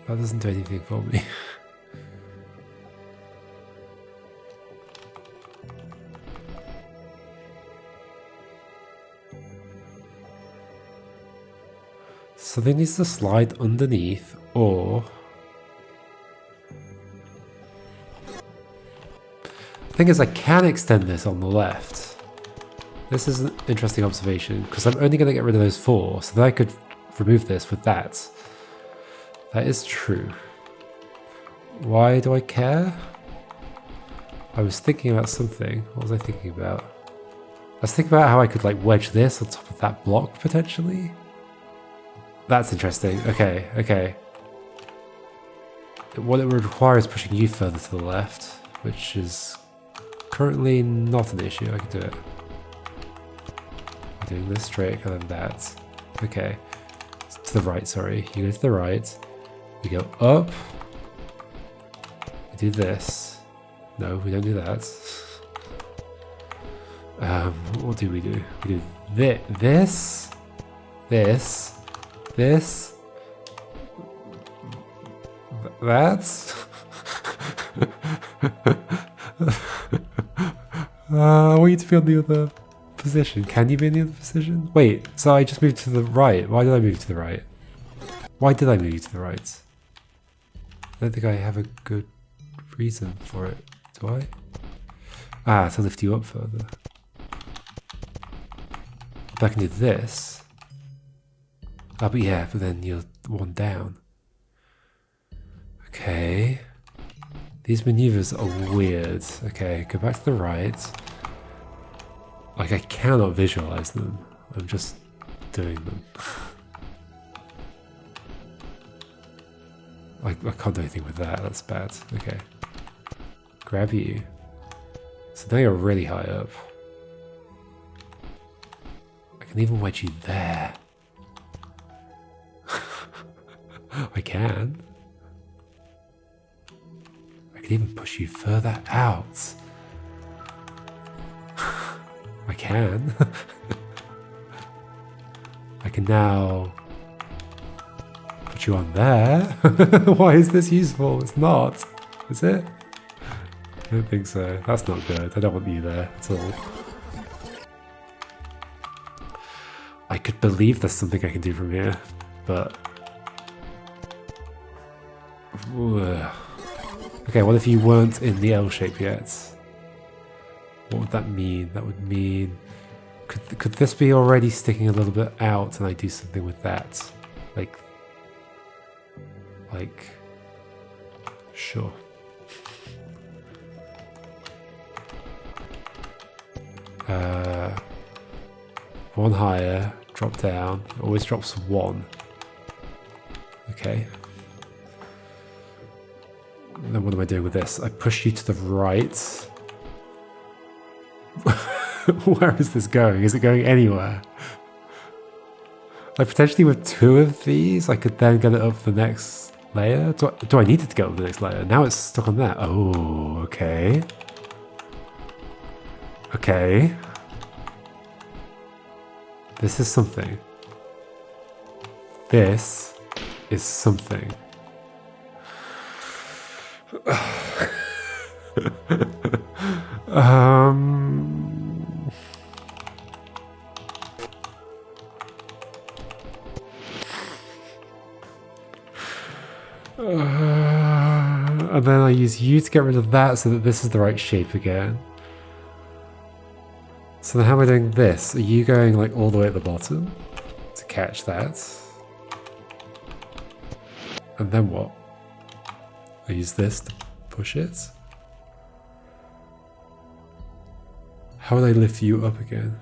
That doesn't do anything for me. Something needs to slide underneath, or... The thing is, I can extend this on the left. This is an interesting observation, because I'm only going to get rid of those four, so then I could remove this with that. That is true. Why do I care? I was thinking about something. What was I thinking about? I was thinking about how I could like wedge this on top of that block potentially. That's interesting. Okay, okay. What it would require is pushing you further to the left, which is currently not an issue. I can do it. I'm doing this straight and then that. Okay. To the right, sorry. You go to the right. We go up. We do this. No, we don't do that. What do? We do this, this, that. I want you to be on the other position. Can you be in the other position? Wait, so I just moved to the right. Why did I move to the right? Why did I move to the right? I don't think I have a good reason for it, do I? Ah, to lift you up further. But I can do this. Oh, but yeah, but then you're one down. Okay. These maneuvers are weird. Okay, go back to the right. Like, I cannot visualize them. I'm just doing them. I can't do anything with that, that's bad. Okay. Grab you. So now you're really high up. I can even wedge you there. I can. I can even push you further out. I can. I can now put you on there. Why is this useful? It's not. Is it? I don't think so. That's not good. I don't want you there at all. I could believe there's something I can do from here, but... Okay, what if you weren't in the L shape yet? What would that mean? That would mean... Could this be already sticking a little bit out and I do something with that? Like... Sure. One higher, drop down, always drops one. Okay. Then what am I doing with this? I push you to the right. Where is this going? Is it going anywhere? Like potentially with two of these, I could then get it up the next layer. Do I need it to get up the next layer? Now it's stuck on that. Oh, okay. Okay. This is something. This is something. And then I use you to get rid of that so that this is the right shape again. So then how am I doing this? Are you going like all the way at the bottom to catch that? And then what? I use this to push it. How would I lift you up again?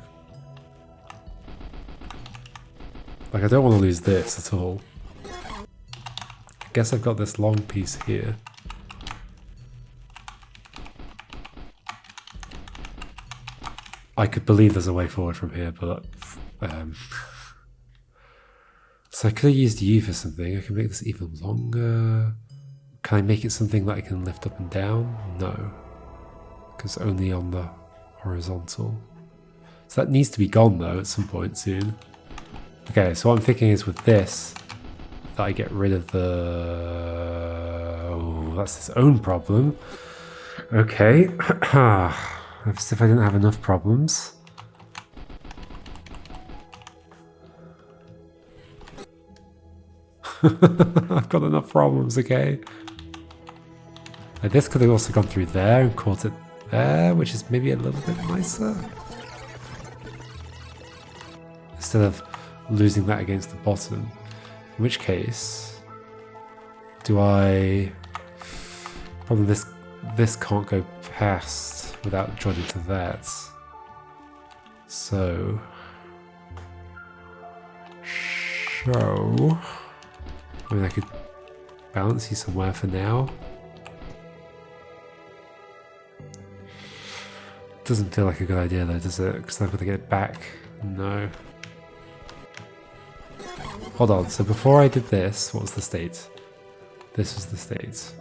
Like I don't want to lose this at all. I guess I've got this long piece here. I could believe there's a way forward from here, but... So I could have used you for something. I can make this even longer. Can I make it something that I can lift up and down? No. Because only on the horizontal. So that needs to be gone though at some point soon. Okay, so what I'm thinking is with this, that I get rid of the... Oh, that's its own problem. Okay. As if I didn't have enough problems. I've got enough problems, okay? Like this could have also gone through there and caught it there, which is maybe a little bit nicer. Instead of losing that against the bottom. In which case, do I... Probably this can't go past without joining to that. So... I mean, I could balance you somewhere for now. Doesn't feel like a good idea though, does it? Because I've got to get it back. No. Hold on, so before I did this, what was the state? This was the state.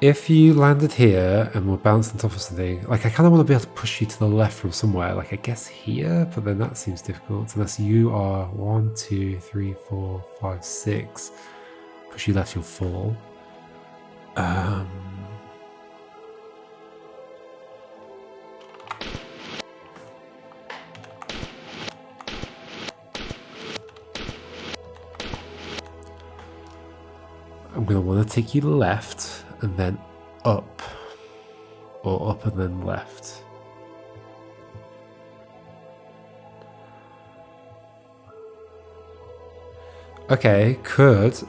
If you landed here and were bounced on top of something, like I kind of want to be able to push you to the left from somewhere, like I guess here, but then that seems difficult unless you are 1, 2, 3, 4, 5, 6. Push you left, you'll fall. I'm going to want to take you left and then up, or up and then left. Okay, could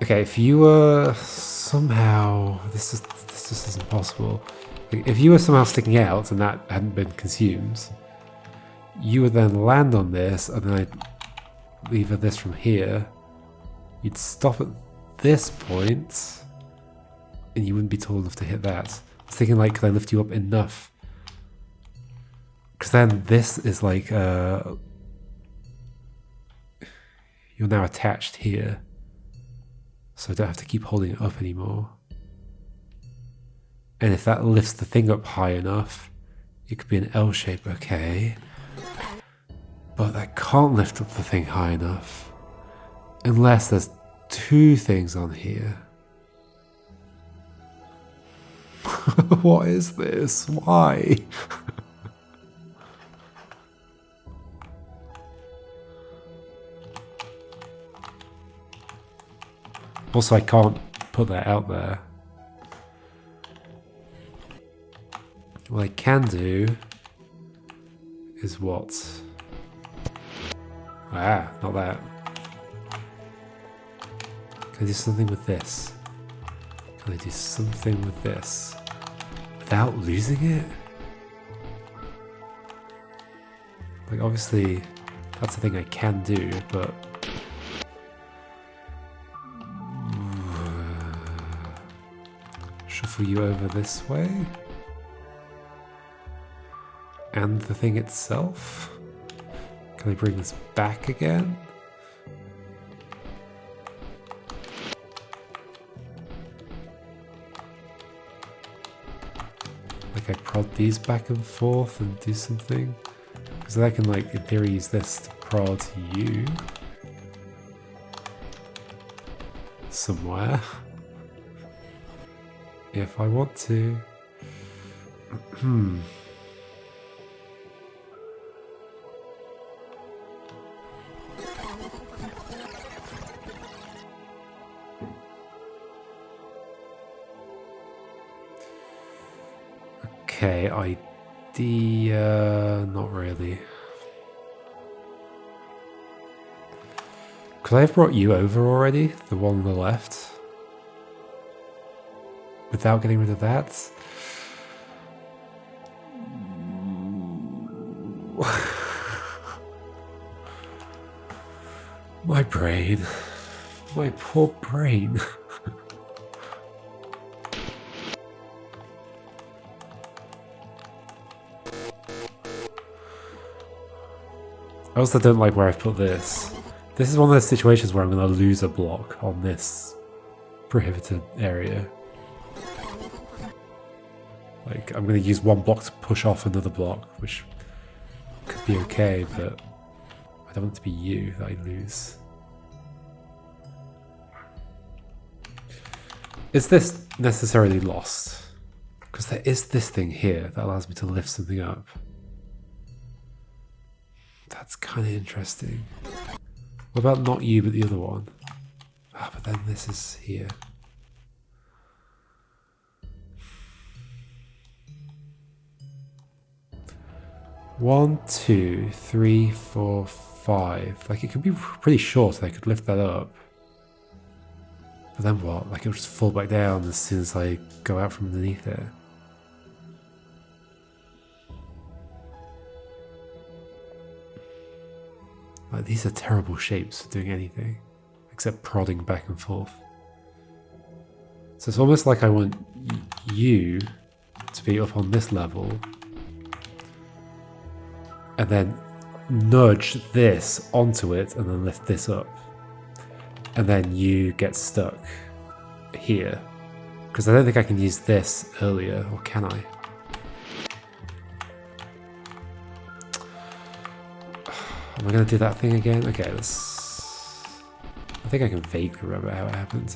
Okay, if you were somehow... This just isn't possible. Like, if you were somehow sticking out and that hadn't been consumed, you would then land on this, and then I'd lever this from here. You'd stop at this point, and you wouldn't be tall enough to hit that. I was thinking, like, could I lift you up enough? Because then this is like... you're now attached here. So I don't have to keep holding it up anymore. And if that lifts the thing up high enough, it could be an L shape, okay. But that can't lift up the thing high enough. Unless there's two things on here. What is this? Why? Also, I can't put that out there. What I can do is what? Ah, not that. Can I do something with this? Can I do something with this? Without losing it? Like, obviously, that's the thing I can do, but... Shuffle you over this way? And the thing itself? Can I bring this back again? Like I prod these back and forth and do something? Because I can, like, in theory use this to prod you. Somewhere. If I want to. Okay, idea... not really. Could I have brought you over already? The one on the left? Without getting rid of that? My brain. My poor brain. I also don't like where I've put this. This is one of those situations where I'm going to lose a block on this prohibited area. Like, I'm going to use one block to push off another block, which could be okay, but I don't want it to be you that I lose. Is this necessarily lost? Because there is this thing here that allows me to lift something up. That's kind of interesting. What about not you, but the other one? Ah, but then this is here. One, two, three, four, five. Like, it could be pretty short, so I could lift that up. But then what? Like, it'll just fall back down as soon as I go out from underneath it. Like, these are terrible shapes for doing anything, except prodding back and forth. So it's almost like I want you to be up on this level, and then nudge this onto it, and then lift this up. And then you get stuck here. Because I don't think I can use this earlier, or can I? Am I going to do that thing again? Okay, let's... I think I can vaguely remember how it happened.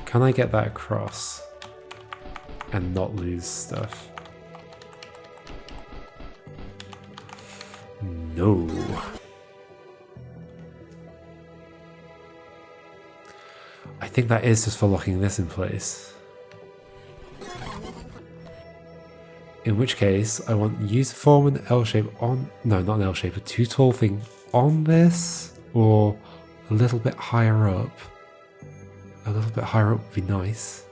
Can I get that across and not lose stuff? No. I think that is just for locking this in place. In which case, I want you to form an L shape on... No, not an L shape, a too tall thing on this, or a little bit higher up. A little bit higher up would be nice.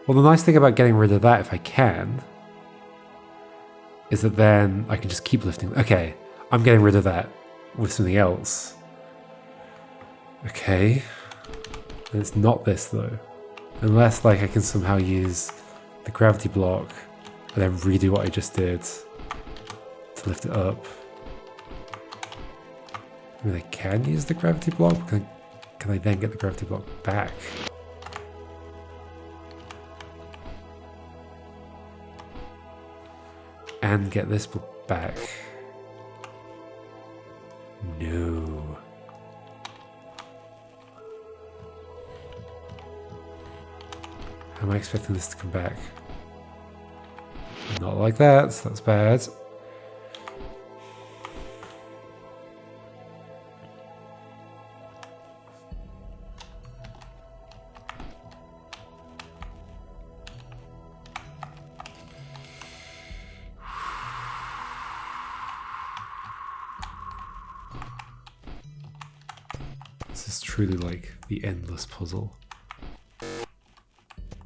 Well, the nice thing about getting rid of that, if I can, is that then I can just keep lifting. Okay, I'm getting rid of that with something else. Okay. And it's not this, though. Unless, like, I can somehow use the gravity block and then redo what I just did to lift it up. I mean, I can use the gravity block. Can I then get the gravity block back? And get this back? No. How am I expecting this to come back? Not like that, so that's bad. This is truly like the endless puzzle.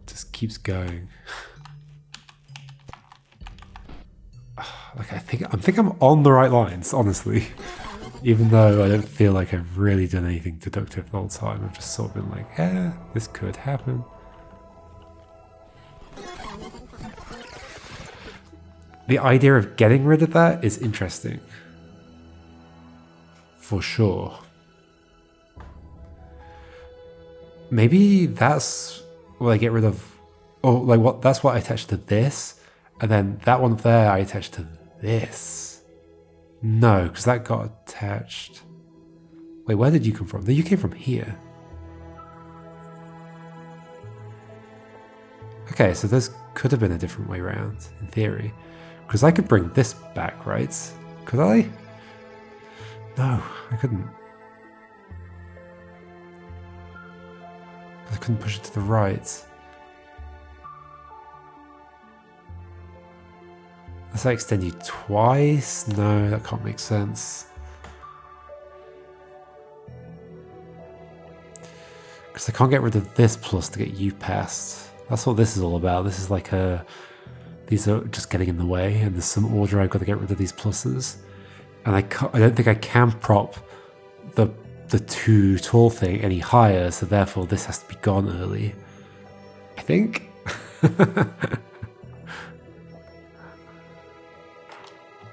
Just keeps going. Like I think I'm on the right lines, honestly. Even though I don't feel like I've really done anything deductive the whole time. I've just sort of been like, this could happen. The idea of getting rid of that is interesting. For sure. Maybe that's what I get rid of. Or like what? That's what I attach to this. And then that one there I attach to this. No, because that got attached. Wait, where did you come from? You came from here. Okay, so this could have been a different way around, in theory. Because I could bring this back, right? Could I? No, I couldn't. I couldn't push it to the right. Does that extend you twice? No, that can't make sense. Because I can't get rid of this plus to get you past. That's what this is all about. This is like a... These are just getting in the way, and there's some order I've got to get rid of these pluses. And I don't think I can prop the too tall thing any higher, so therefore this has to be gone early. I think?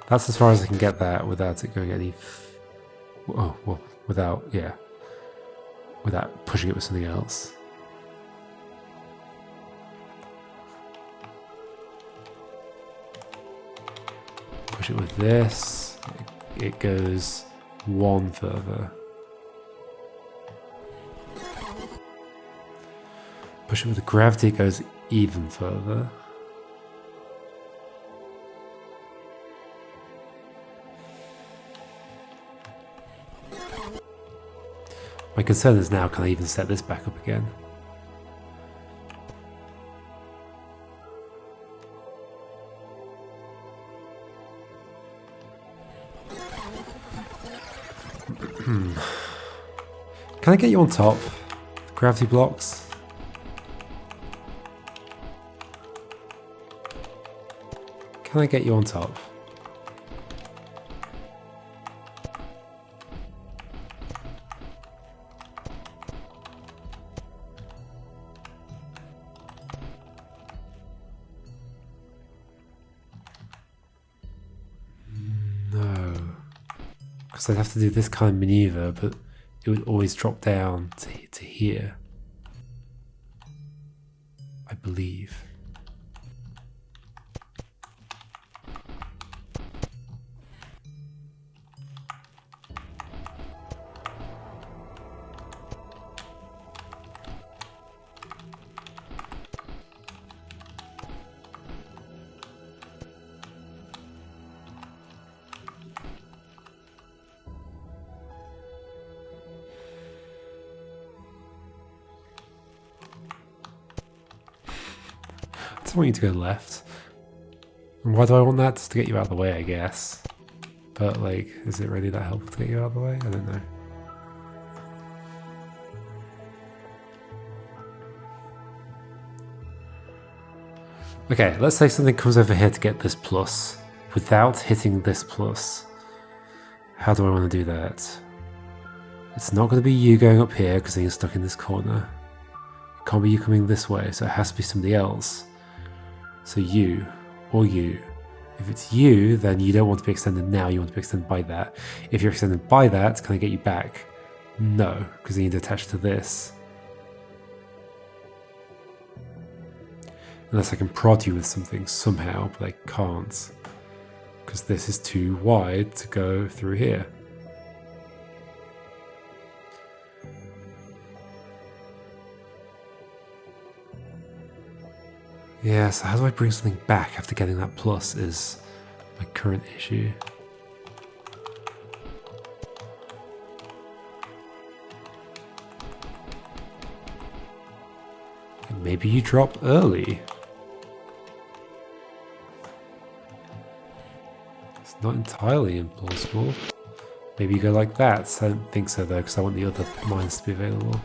That's as far as I can get that without it going any... Oh, well, without pushing it with something else. Push it with this, it goes one further. Push it with the gravity, it goes even further. My concern is now, can I even set this back up again? Can I get you on top? Gravity blocks? Can I get you on top? No. Because I'd have to do this kind of maneuver, but it would always drop down to here. I believe. I want you to go left. And why do I want that? Just to get you out of the way, I guess. But like, is it really that helpful to get you out of the way? I don't know. Okay, let's say something comes over here to get this plus without hitting this plus. How do I want to do that? It's not going to be you going up here because then you're stuck in this corner. It can't be you coming this way, so it has to be somebody else. So you, or you. If it's you, then you don't want to be extended now, you want to be extended by that. If you're extended by that, can I get you back? No, because you need to attach to this. Unless I can prod you with something somehow, but I can't. Because this is too wide to go through here. Yeah, so how do I bring something back after getting that plus is my current issue. And maybe you drop early. It's not entirely implausible. Maybe you go like that. I don't think so though, because I want the other mines to be available.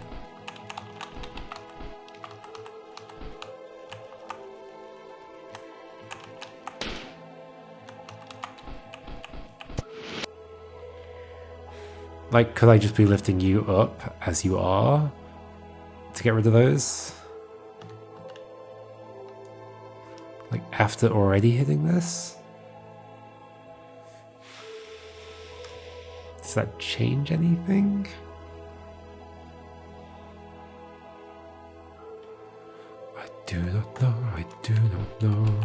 Like, could I just be lifting you up as you are to get rid of those? Like, after already hitting this? Does that change anything? I do not know, I do not know.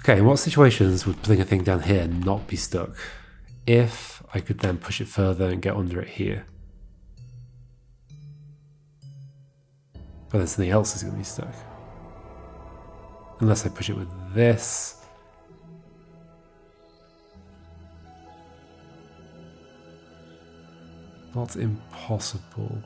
Okay, in what situations would putting a thing down here not be stuck? If I could then push it further and get under it here. But then something else is going to be stuck. Unless I push it with this. Not impossible.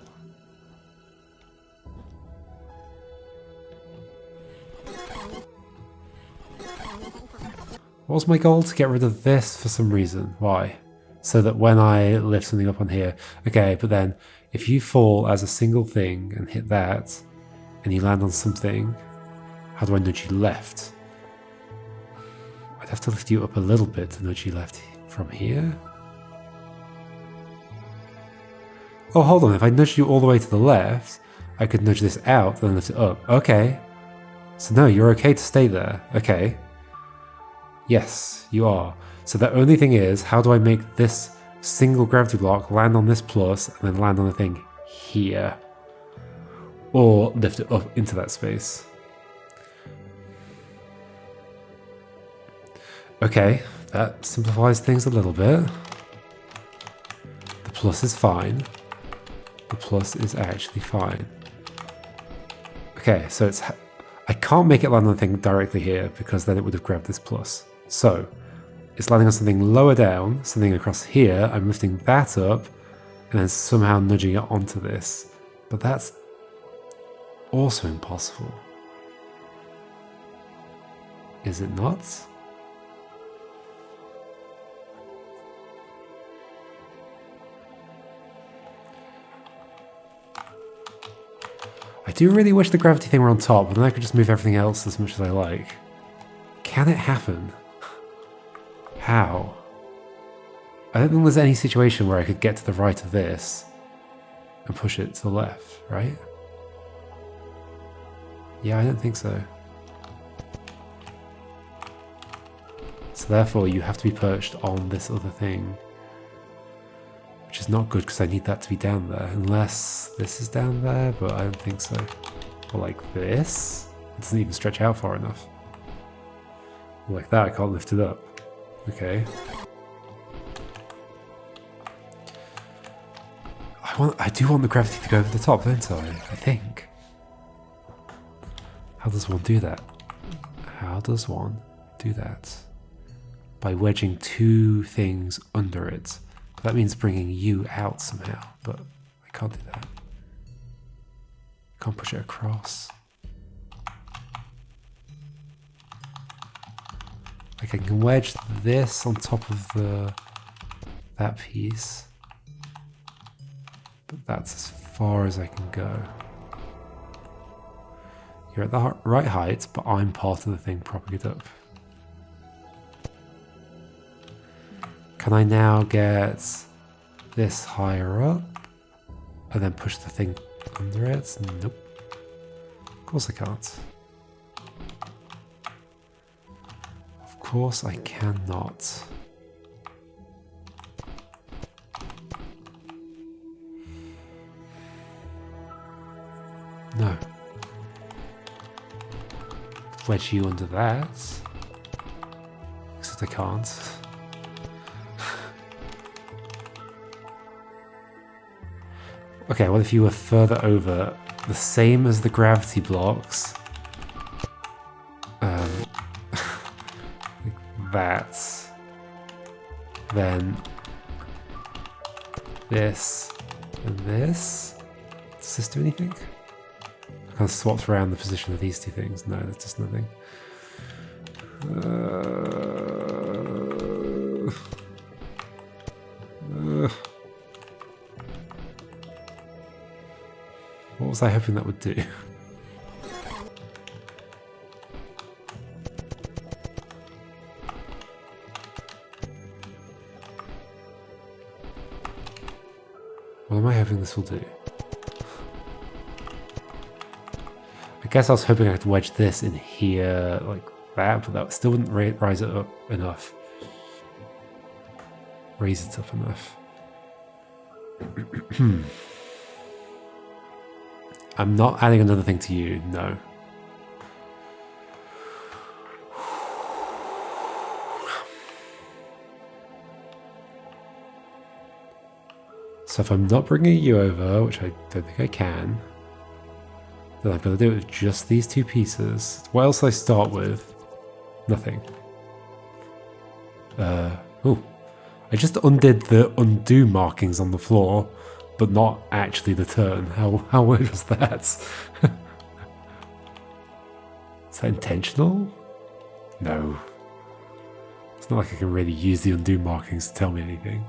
What was my goal? To get rid of this for some reason. Why? So that when I lift something up on here... Okay, but then if you fall as a single thing and hit that, and you land on something, how do I nudge you left? I'd have to lift you up a little bit to nudge you left from here. Oh, hold on. If I nudged you all the way to the left, I could nudge this out and then lift it up. Okay. So no, you're okay to stay there. Okay. Yes, you are. So the only thing is, how do I make this single gravity block land on this plus and then land on the thing here? Or lift it up into that space? Okay, that simplifies things a little bit. The plus is fine. The plus is actually fine. Okay, so it's... I can't make it land on the thing directly here because then it would have grabbed this plus. So, it's landing on something lower down, something across here. I'm lifting that up and then somehow nudging it onto this. But that's also impossible. Is it not? I do really wish the gravity thing were on top, and then I could just move everything else as much as I like. Can it happen? How? I don't think there's any situation where I could get to the right of this and push it to the left, right? Yeah, I don't think so. So therefore you have to be perched on this other thing. Which is not good because I need that to be down there. Unless this is down there, but I don't think so. Or like this? It doesn't even stretch out far enough. Like that, I can't lift it up. Okay. I do want the gravity to go over the top, don't I? I think. How does one do that? How does one do that? By wedging two things under it. But that means bringing you out somehow, but I can't do that. Can't push it across. Like I can wedge this on top of that piece. But that's as far as I can go. You're at the right height, but I'm part of the thing propping it up. Can I now get this higher up and then push the thing under it? Nope. Of course I can't. Of course I cannot. No. Wedge you under that. Except I can't. Okay, what if you were further over, the same as the gravity blocks? Like that. Then this and this. Does this do anything? I kind of swapped around the position of these two things. No, that's just nothing. What was I hoping that would do? What am I hoping this will do? I guess I was hoping I could wedge this in here like that, but that still wouldn't raise it up enough. Raise it up enough. I'm not adding another thing to you, no. So if I'm not bringing you over, which I don't think I can, then I've got to do it with just these two pieces. What else do I start with? Nothing. Oh, I just undid the undo markings on the floor, but not actually the turn. How weird was that? Is that intentional? No. It's not like I can really use the undo markings to tell me anything.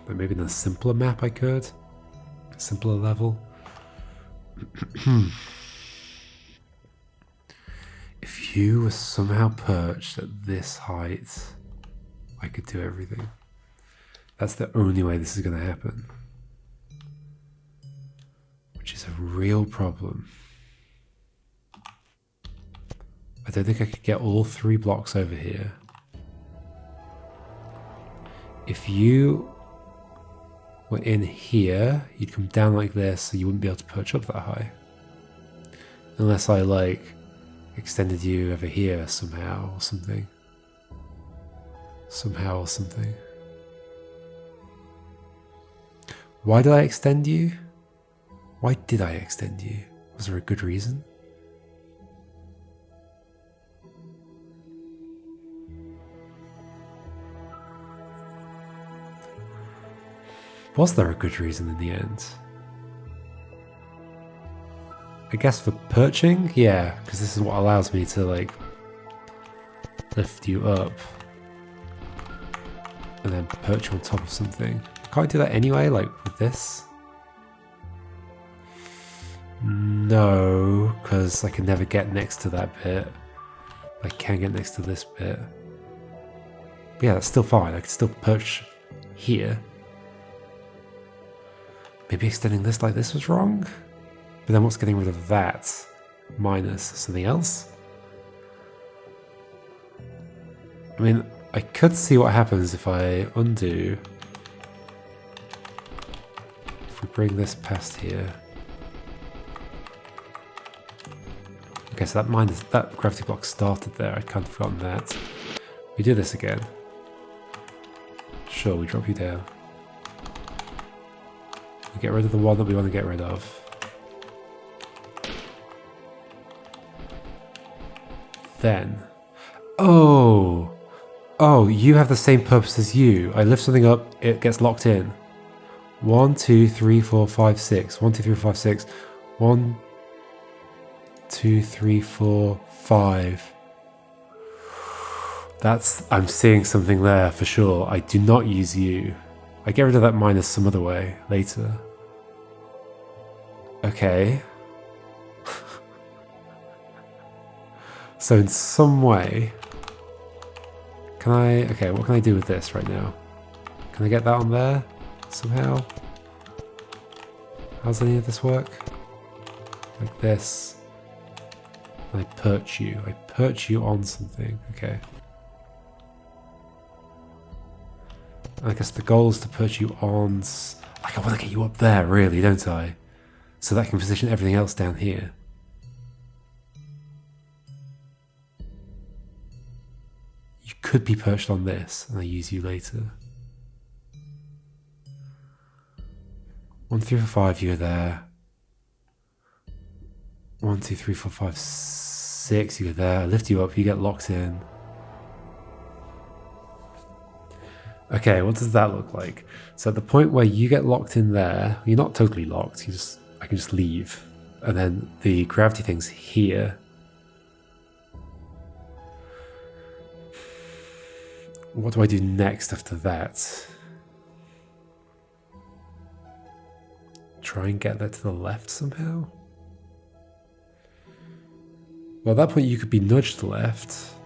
But maybe in a simpler map I could. A simpler level. If you were somehow perched at this height, I could do everything. That's the only way this is going to happen. Which is a real problem. I don't think I could get all 3 blocks over here. If you were in here, you'd come down like this, so you wouldn't be able to perch up that high. Unless I, like, extended you over here somehow or something. Somehow or something. Why did I extend you? Why did I extend you? Was there a good reason? Was there a good reason in the end? I guess for perching? Yeah, because this is what allows me to, like, lift you up and then perch you on top of something. Can't I do that anyway, like with this? No, because I can never get next to that bit. I can get next to this bit. But yeah, that's still fine. I can still perch here. Maybe extending this like this was wrong? But then what's getting rid of that? Minus something else? I mean, I could see what happens if I undo. If we bring this past here. Okay, so that gravity block started there. I'd kind of forgotten that. We do this again. Sure, we drop you down. get rid of the one that we want to get rid of. Then, oh, you have the same purpose as you. I lift something up, it gets locked in. 1, 2, 3, 4, 5, 6. 1, 2, 3, 4, 5, 6. 1, 2, 3, 4, 5. I'm seeing something there for sure. I do not use you. I get rid of that minus some other way later. Okay. So in some way, okay, what can I do with this right now? Can I get that on there somehow? How does any of this work? Like this. I perch you. I perch you on something. Okay. I guess the goal is to perch you on... Like, I want to get you up there, really, don't I? So that can position everything else down here. You could be perched on this, and I use you later. 1, 3, 4, 5, you're there. 1, 2, 3, 4, 5, 6, you're there. I lift you up, you get locked in. Okay, what does that look like? So at the point where you get locked in there, you're not totally locked, I can just leave. And then the gravity thing's here. What do I do next after that? Try and get that to the left somehow? Well, at that point you could be nudged to the left.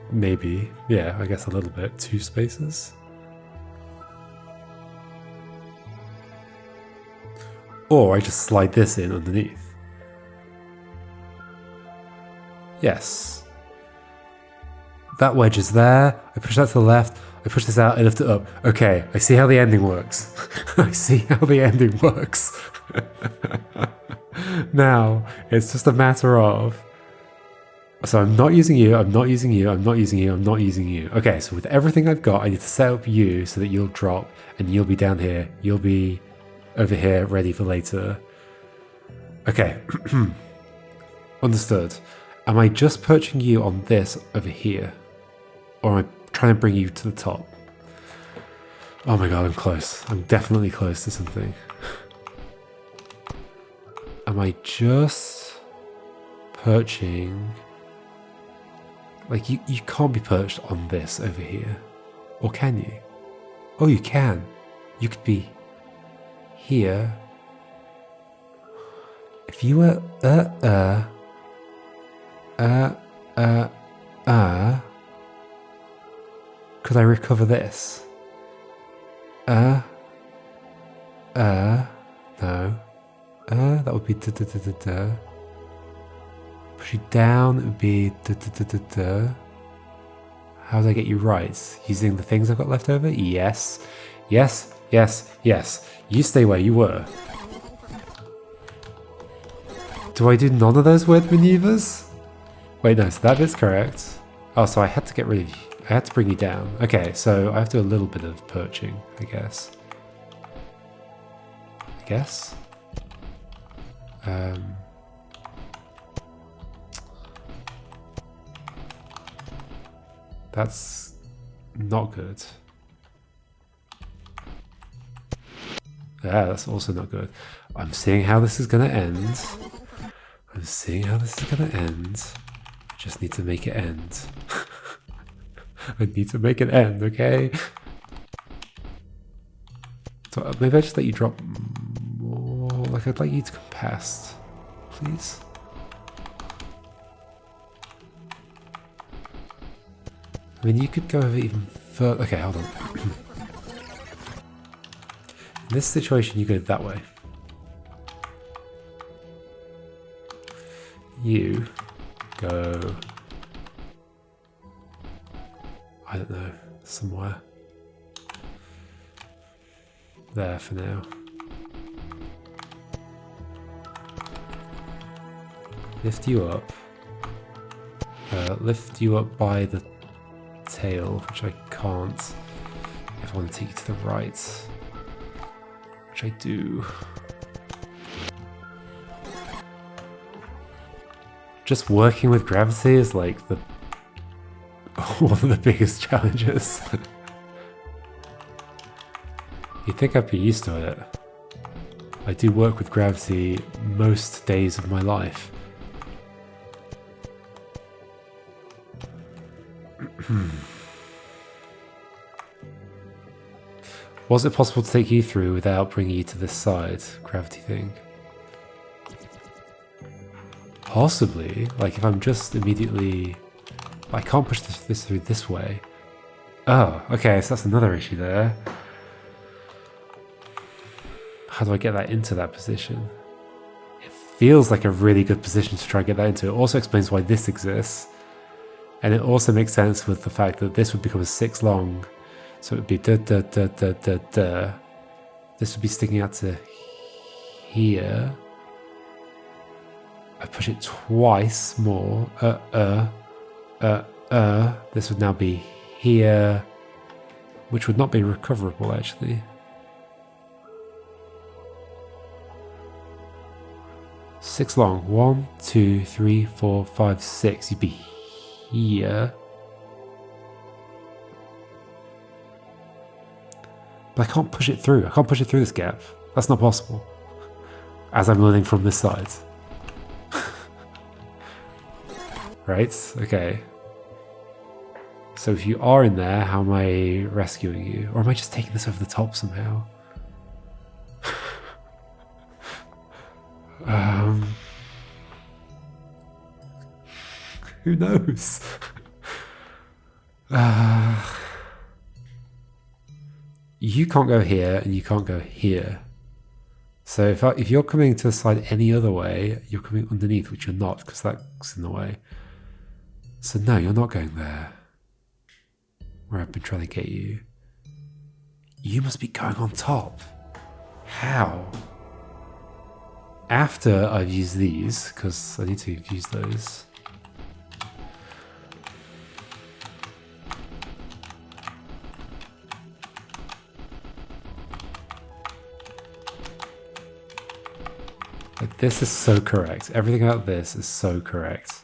Maybe. Yeah, I guess a little bit. 2 spaces. Or I just slide this in underneath. Yes. That wedge is there. I push that to the left. I push this out, I lift it up. Okay, I see how the ending works. I see how the ending works. Now, it's just a matter of... So I'm not using you, I'm not using you, I'm not using you, I'm not using you. Okay, so with everything I've got, I need to set up you so that you'll drop and you'll be down here. You'll be over here, ready for later. Okay. Understood. Am I just perching you on this over here? Or am I trying to bring you to the top? Oh my god, I'm close. I'm definitely close to something. Am I just perching... Like, you can't be perched on this over here. Or can you? Oh, you can. You could be here. If you were, could I recover this? No. That would be da-da-da-da-da. Push you down, it would be da-da-da-da-da. How do I get you right? Using the things I've got left over? Yes. Yes, yes, yes. You stay where you were. Do I do none of those weird maneuvers? Wait, no, so that bit's correct. Oh, so I had to get rid of you. I had to bring you down. Okay, so I have to do a little bit of perching, I guess. That's not good. Yeah, that's also not good. I'm seeing how this is going to end. I just need to make it end. I need to make it end, okay? So maybe I just let you drop more. Like, I'd like you to come past, please. I mean, you could go over even further. Okay, hold on. In this situation, you go that way. You go... I don't know, somewhere. There for now. Lift you up. Lift you up by the tail, which I can't. if I want to take you to the right, which I do. Just working with gravity is like the one of the biggest challenges. You'd think I'd be used to it. I do work with gravity most days of my life. Was it possible to take you through without bringing you to this side, gravity thing? Possibly, like if I'm just immediately... I can't push this through this way. Oh, okay, so that's another issue there. How do I get that into that position? It feels like a really good position to try and get that into. It also explains why this exists. And it also makes sense with the fact that this would become a 6 long. So it would be da da da da da da. This would be sticking out to here. I push it twice more. This would now be here, which would not be recoverable actually. Six long. 1, 2, 3, 4, 5, 6. You'd be here. But I can't push it through. I can't push it through this gap. That's not possible. As I'm learning from this side. Right? Okay. So if you are in there, how am I rescuing you? Or am I just taking this over the top somehow? Who knows? You can't go here and you can't go here. So if you're coming to the side any other way, you're coming underneath, which you're not because that's in the way. So no, you're not going there. Where I've been trying to get you. You must be going on top. How? After I've used these, because I need to use those. Like, this is so correct. Everything about this is so correct.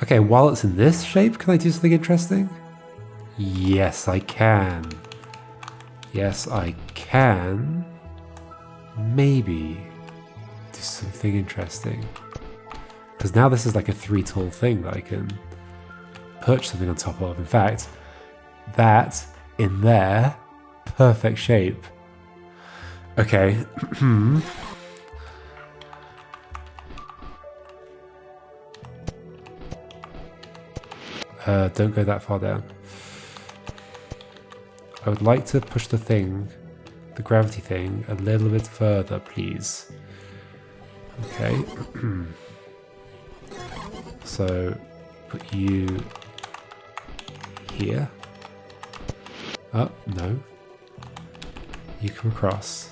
Okay, while it's in this shape, can I do something interesting? Yes, I can. Yes, I can. Maybe do something interesting. Because now this is like a 3 tall thing that I can perch something on top of. In fact, that in there, perfect shape. Okay. Don't go that far down. I would like to push the thing, the gravity thing, a little bit further, please. Okay. So, put you here. Oh, no. You come across.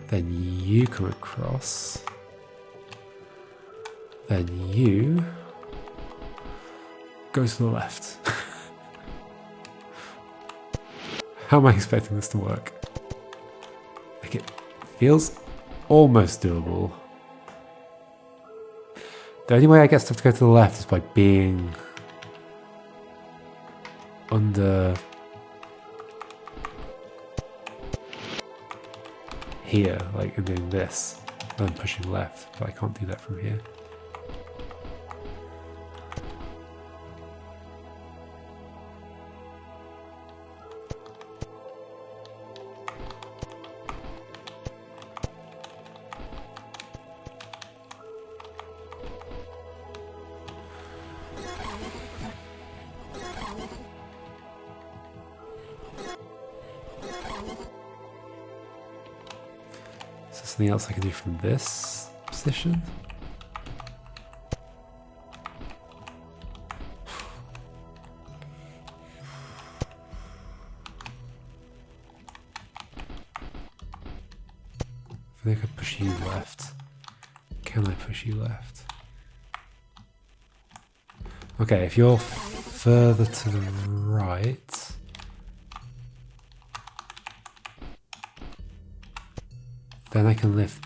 Then you come across. Then you go to the left. How am I expecting this to work? Like, it feels almost doable. The only way I get stuff to go to the left is by being under here, like, and doing this, and then pushing left, but I can't do that from here. Something else I can do from this position? I think I could push you left. can I push you left? Okay, if you're further to the right... then I can lift...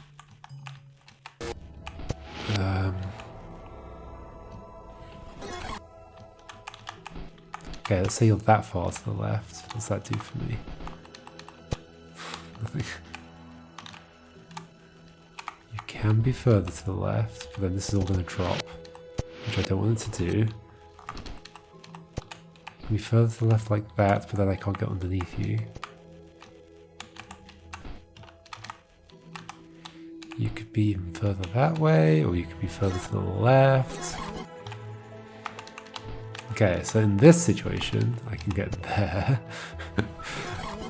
okay, let's say you're that far to the left. What does that do for me? Nothing. You can be further to the left, but then this is all going to drop, which I don't want it to do. You can be further to the left like that, but then I can't get underneath you. You could be even further that way, or you could be further to the left. Okay, so in this situation, I can get there.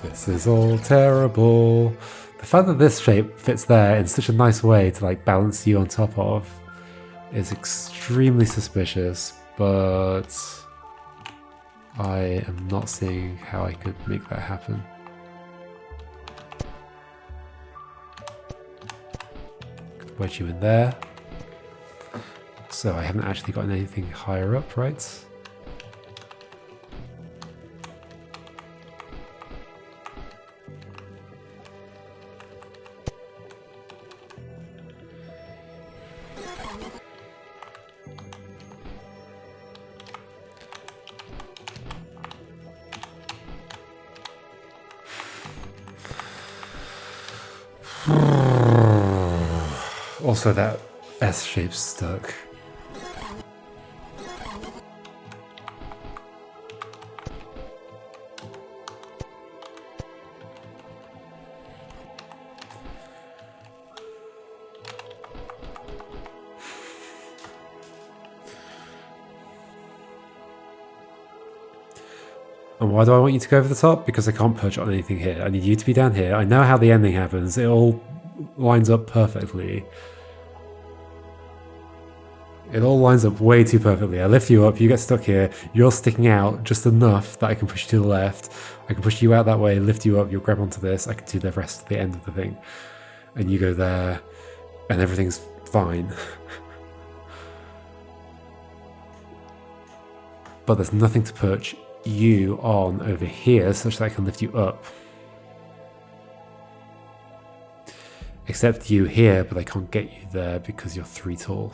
This is all terrible. The fact that this shape fits there in such a nice way to like balance you on top of is extremely suspicious, but I am not seeing how I could make that happen. Could wedge you in there. So I haven't actually gotten anything higher up, right? Also, that S shape's stuck. And why do I want you to go over the top? Because I can't perch on anything here. I need you to be down here. I know how the ending happens. It all lines up perfectly. It all lines up way too perfectly. I lift you up, you get stuck here, you're sticking out just enough that I can push you to the left. I can push you out that way, lift you up, you'll grab onto this, I can do the rest of the end of the thing. And you go there, and everything's fine. But there's nothing to perch you on over here such that I can lift you up. Except you here, but I can't get you there because you're 3 tall.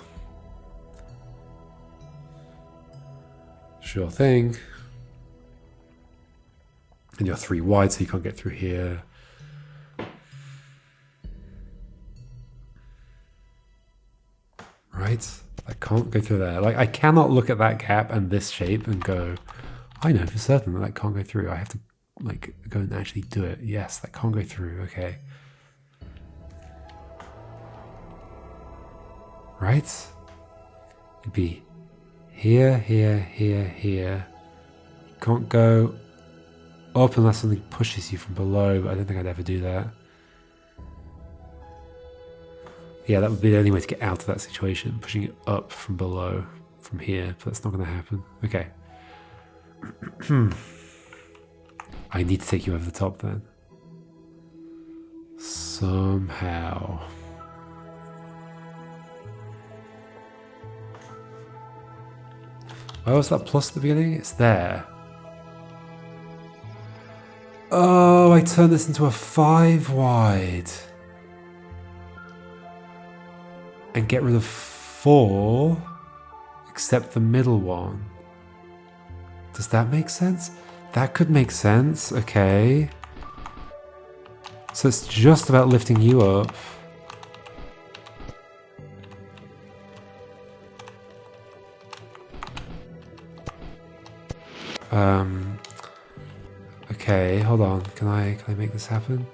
Sure thing. And you're 3 wide, so you can't get through here. Right? I can't go through there. Like, I cannot look at that gap and this shape and go, I know for certain that that can't go through. I have to, like, go and actually do it. Yes, that can't go through. Okay. Right? It'd be here, here, here, here. You can't go up unless something pushes you from below, but I don't think I'd ever do that. Yeah, that would be the only way to get out of that situation, pushing it up from below, from here, but that's not going to happen. Okay. I need to take you over the top then. Somehow. Where was that plus at the beginning? It's there. Oh, I turned this into a 5 wide. And get rid of 4, except the middle one. Does that make sense? That could make sense, okay. So it's just about lifting you up. Okay, hold on. Can I make this happen?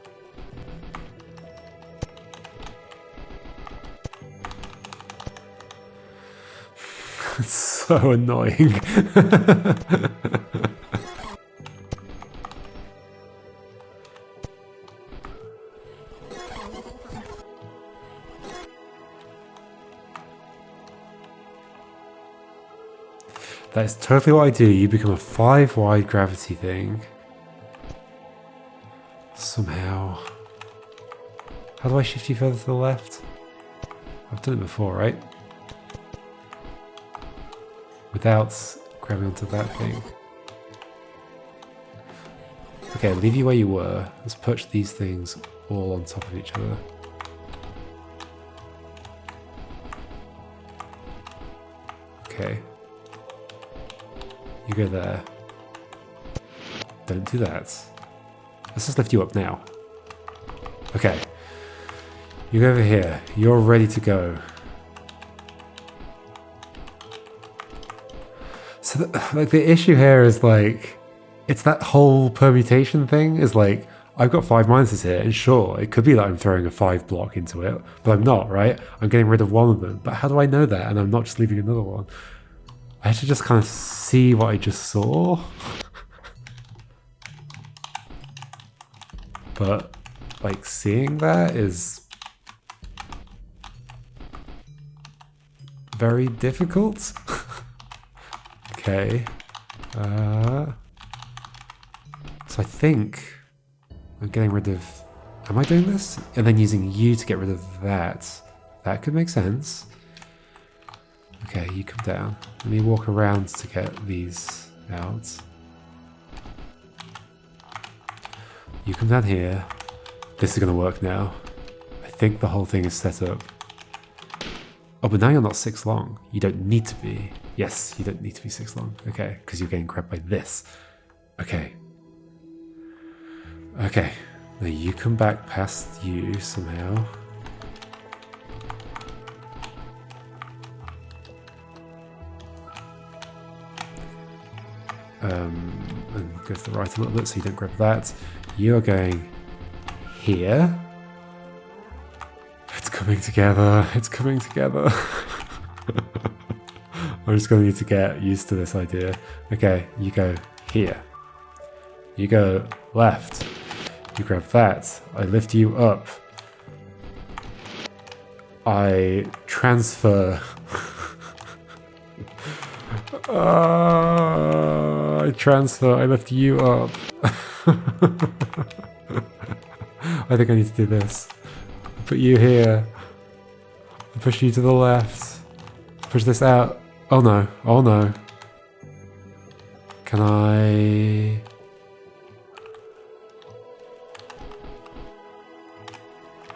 It's so annoying. That is totally what I do. You become a 5 wide gravity thing. Somehow. How do I shift you further to the left? I've done it before, right? Without grabbing onto that thing. Okay, leave you where you were. Let's push these things all on top of each other. Okay. You go there. Don't do that. Let's just lift you up now. Okay. You go over here. You're ready to go. So, like, the issue here is, like, it's that whole permutation thing is, like, I've got 5 minuses here, and sure, it could be that I'm throwing a 5 block into it, but I'm not, right? I'm getting rid of one of them. But how do I know that? And I'm not just leaving another one. I have to just kind of see what I just saw. But, like, seeing that is very difficult. Okay. So I think I'm getting rid of... Am I doing this? And then using you to get rid of that. That could make sense. Okay, you come down. Let me walk around to get these out. You come down here. This is going to work now. I think the whole thing is set up. Oh, but now you're not 6 long. You don't need to be. Yes, you don't need to be 6 long. Okay, because you're getting grabbed by this. Okay. Okay. Now you come back past you somehow. And go to the right a little bit so you don't grab that. You're going here. It's coming together. It's coming together. I'm just going to need to get used to this idea. Okay, you go here. You go left. You grab that. I lift you up. I transfer. I transfer. I lift you up. I think I need to do this. Put you here. Push you to the left. Push this out. Oh no. Oh no. Can I...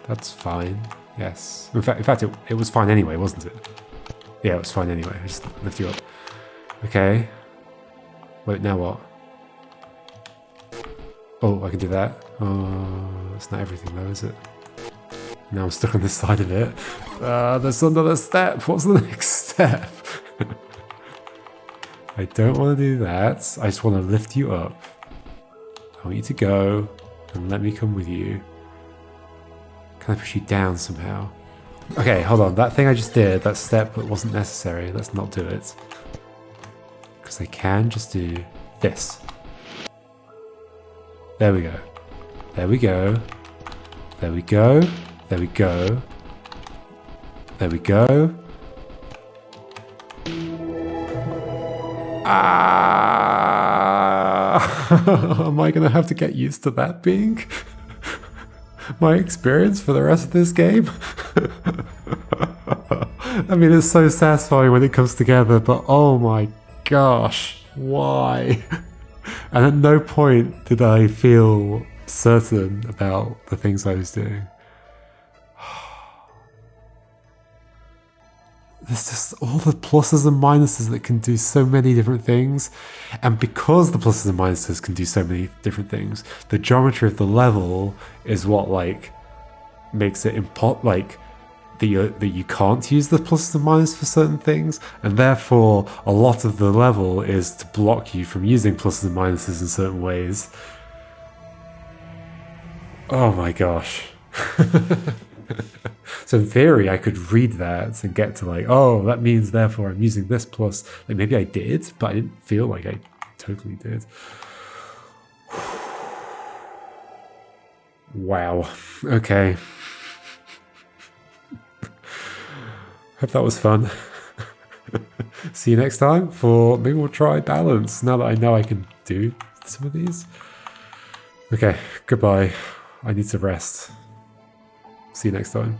That's fine. Yes. In fact, it was fine anyway, wasn't it? Yeah, it was fine anyway. I just lift you up. Okay. Wait, now what? Oh, I can do that. Oh, that's not everything though, is it? Now I'm stuck on this side of it. There's another step. What's the next step? I don't want to do that. I just want to lift you up. I want you to go and let me come with you. Can I push you down somehow? Okay, hold on. That thing I just did, that step that wasn't necessary. Let's not do it. Because I can just do this. There we go. There we go. There we go. There we go. There we go. Ah! Am I going to have to get used to that being my experience for the rest of this game? I mean, it's so satisfying when it comes together, but oh my gosh, why? And at no point did I feel certain about the things I was doing. There's just all the pluses and minuses that can do so many different things. And because the pluses and minuses can do so many different things, the geometry of the level is what, like, makes it that you can't use the pluses and minuses for certain things, and therefore a lot of the level is to block you from using pluses and minuses in certain ways. Oh my gosh. So in theory, I could read that and get to, like, oh, that means therefore I'm using this plus. Like, maybe I did, but I didn't feel like I totally did. Wow. Okay. Hope that was fun. See you next time for, maybe we'll try balance now that I know I can do some of these. Okay, goodbye. I need to rest. See you next time.